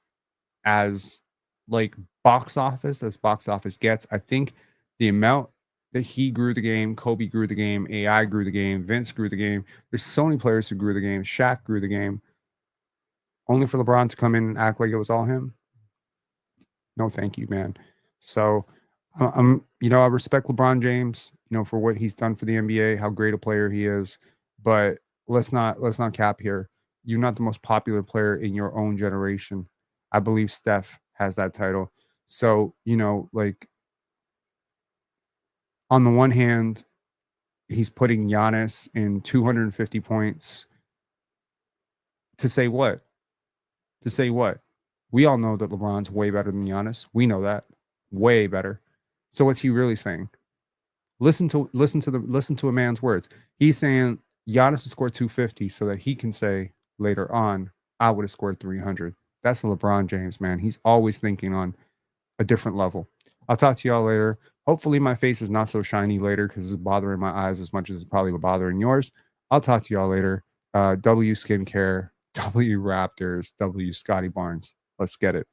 as like box office as box office gets. I think the amount that he grew the game, Kobe grew the game, AI grew the game, Vince grew the game. There's so many players who grew the game. Shaq grew the game. Only for LeBron to come in and act like it was all him. No, thank you, man. So I respect LeBron James, for what he's done for the NBA, how great a player he is. But let's not cap here. You're not the most popular player in your own generation. I believe Steph has that title. So, like on the one hand, he's putting Giannis in 250 points to say what? To say what? We all know that LeBron's way better than Giannis. We know that. Way better. So what's he really saying? Listen to a man's words. He's saying Giannis would score 250 so that he can say later on, I would have scored 300. That's LeBron James, man. He's always thinking on a different level. I'll talk to y'all later. Hopefully my face is not so shiny later because it's bothering my eyes as much as it's probably bothering yours. I'll talk to y'all later. W Skincare, W Raptors, W Scottie Barnes. Let's get it.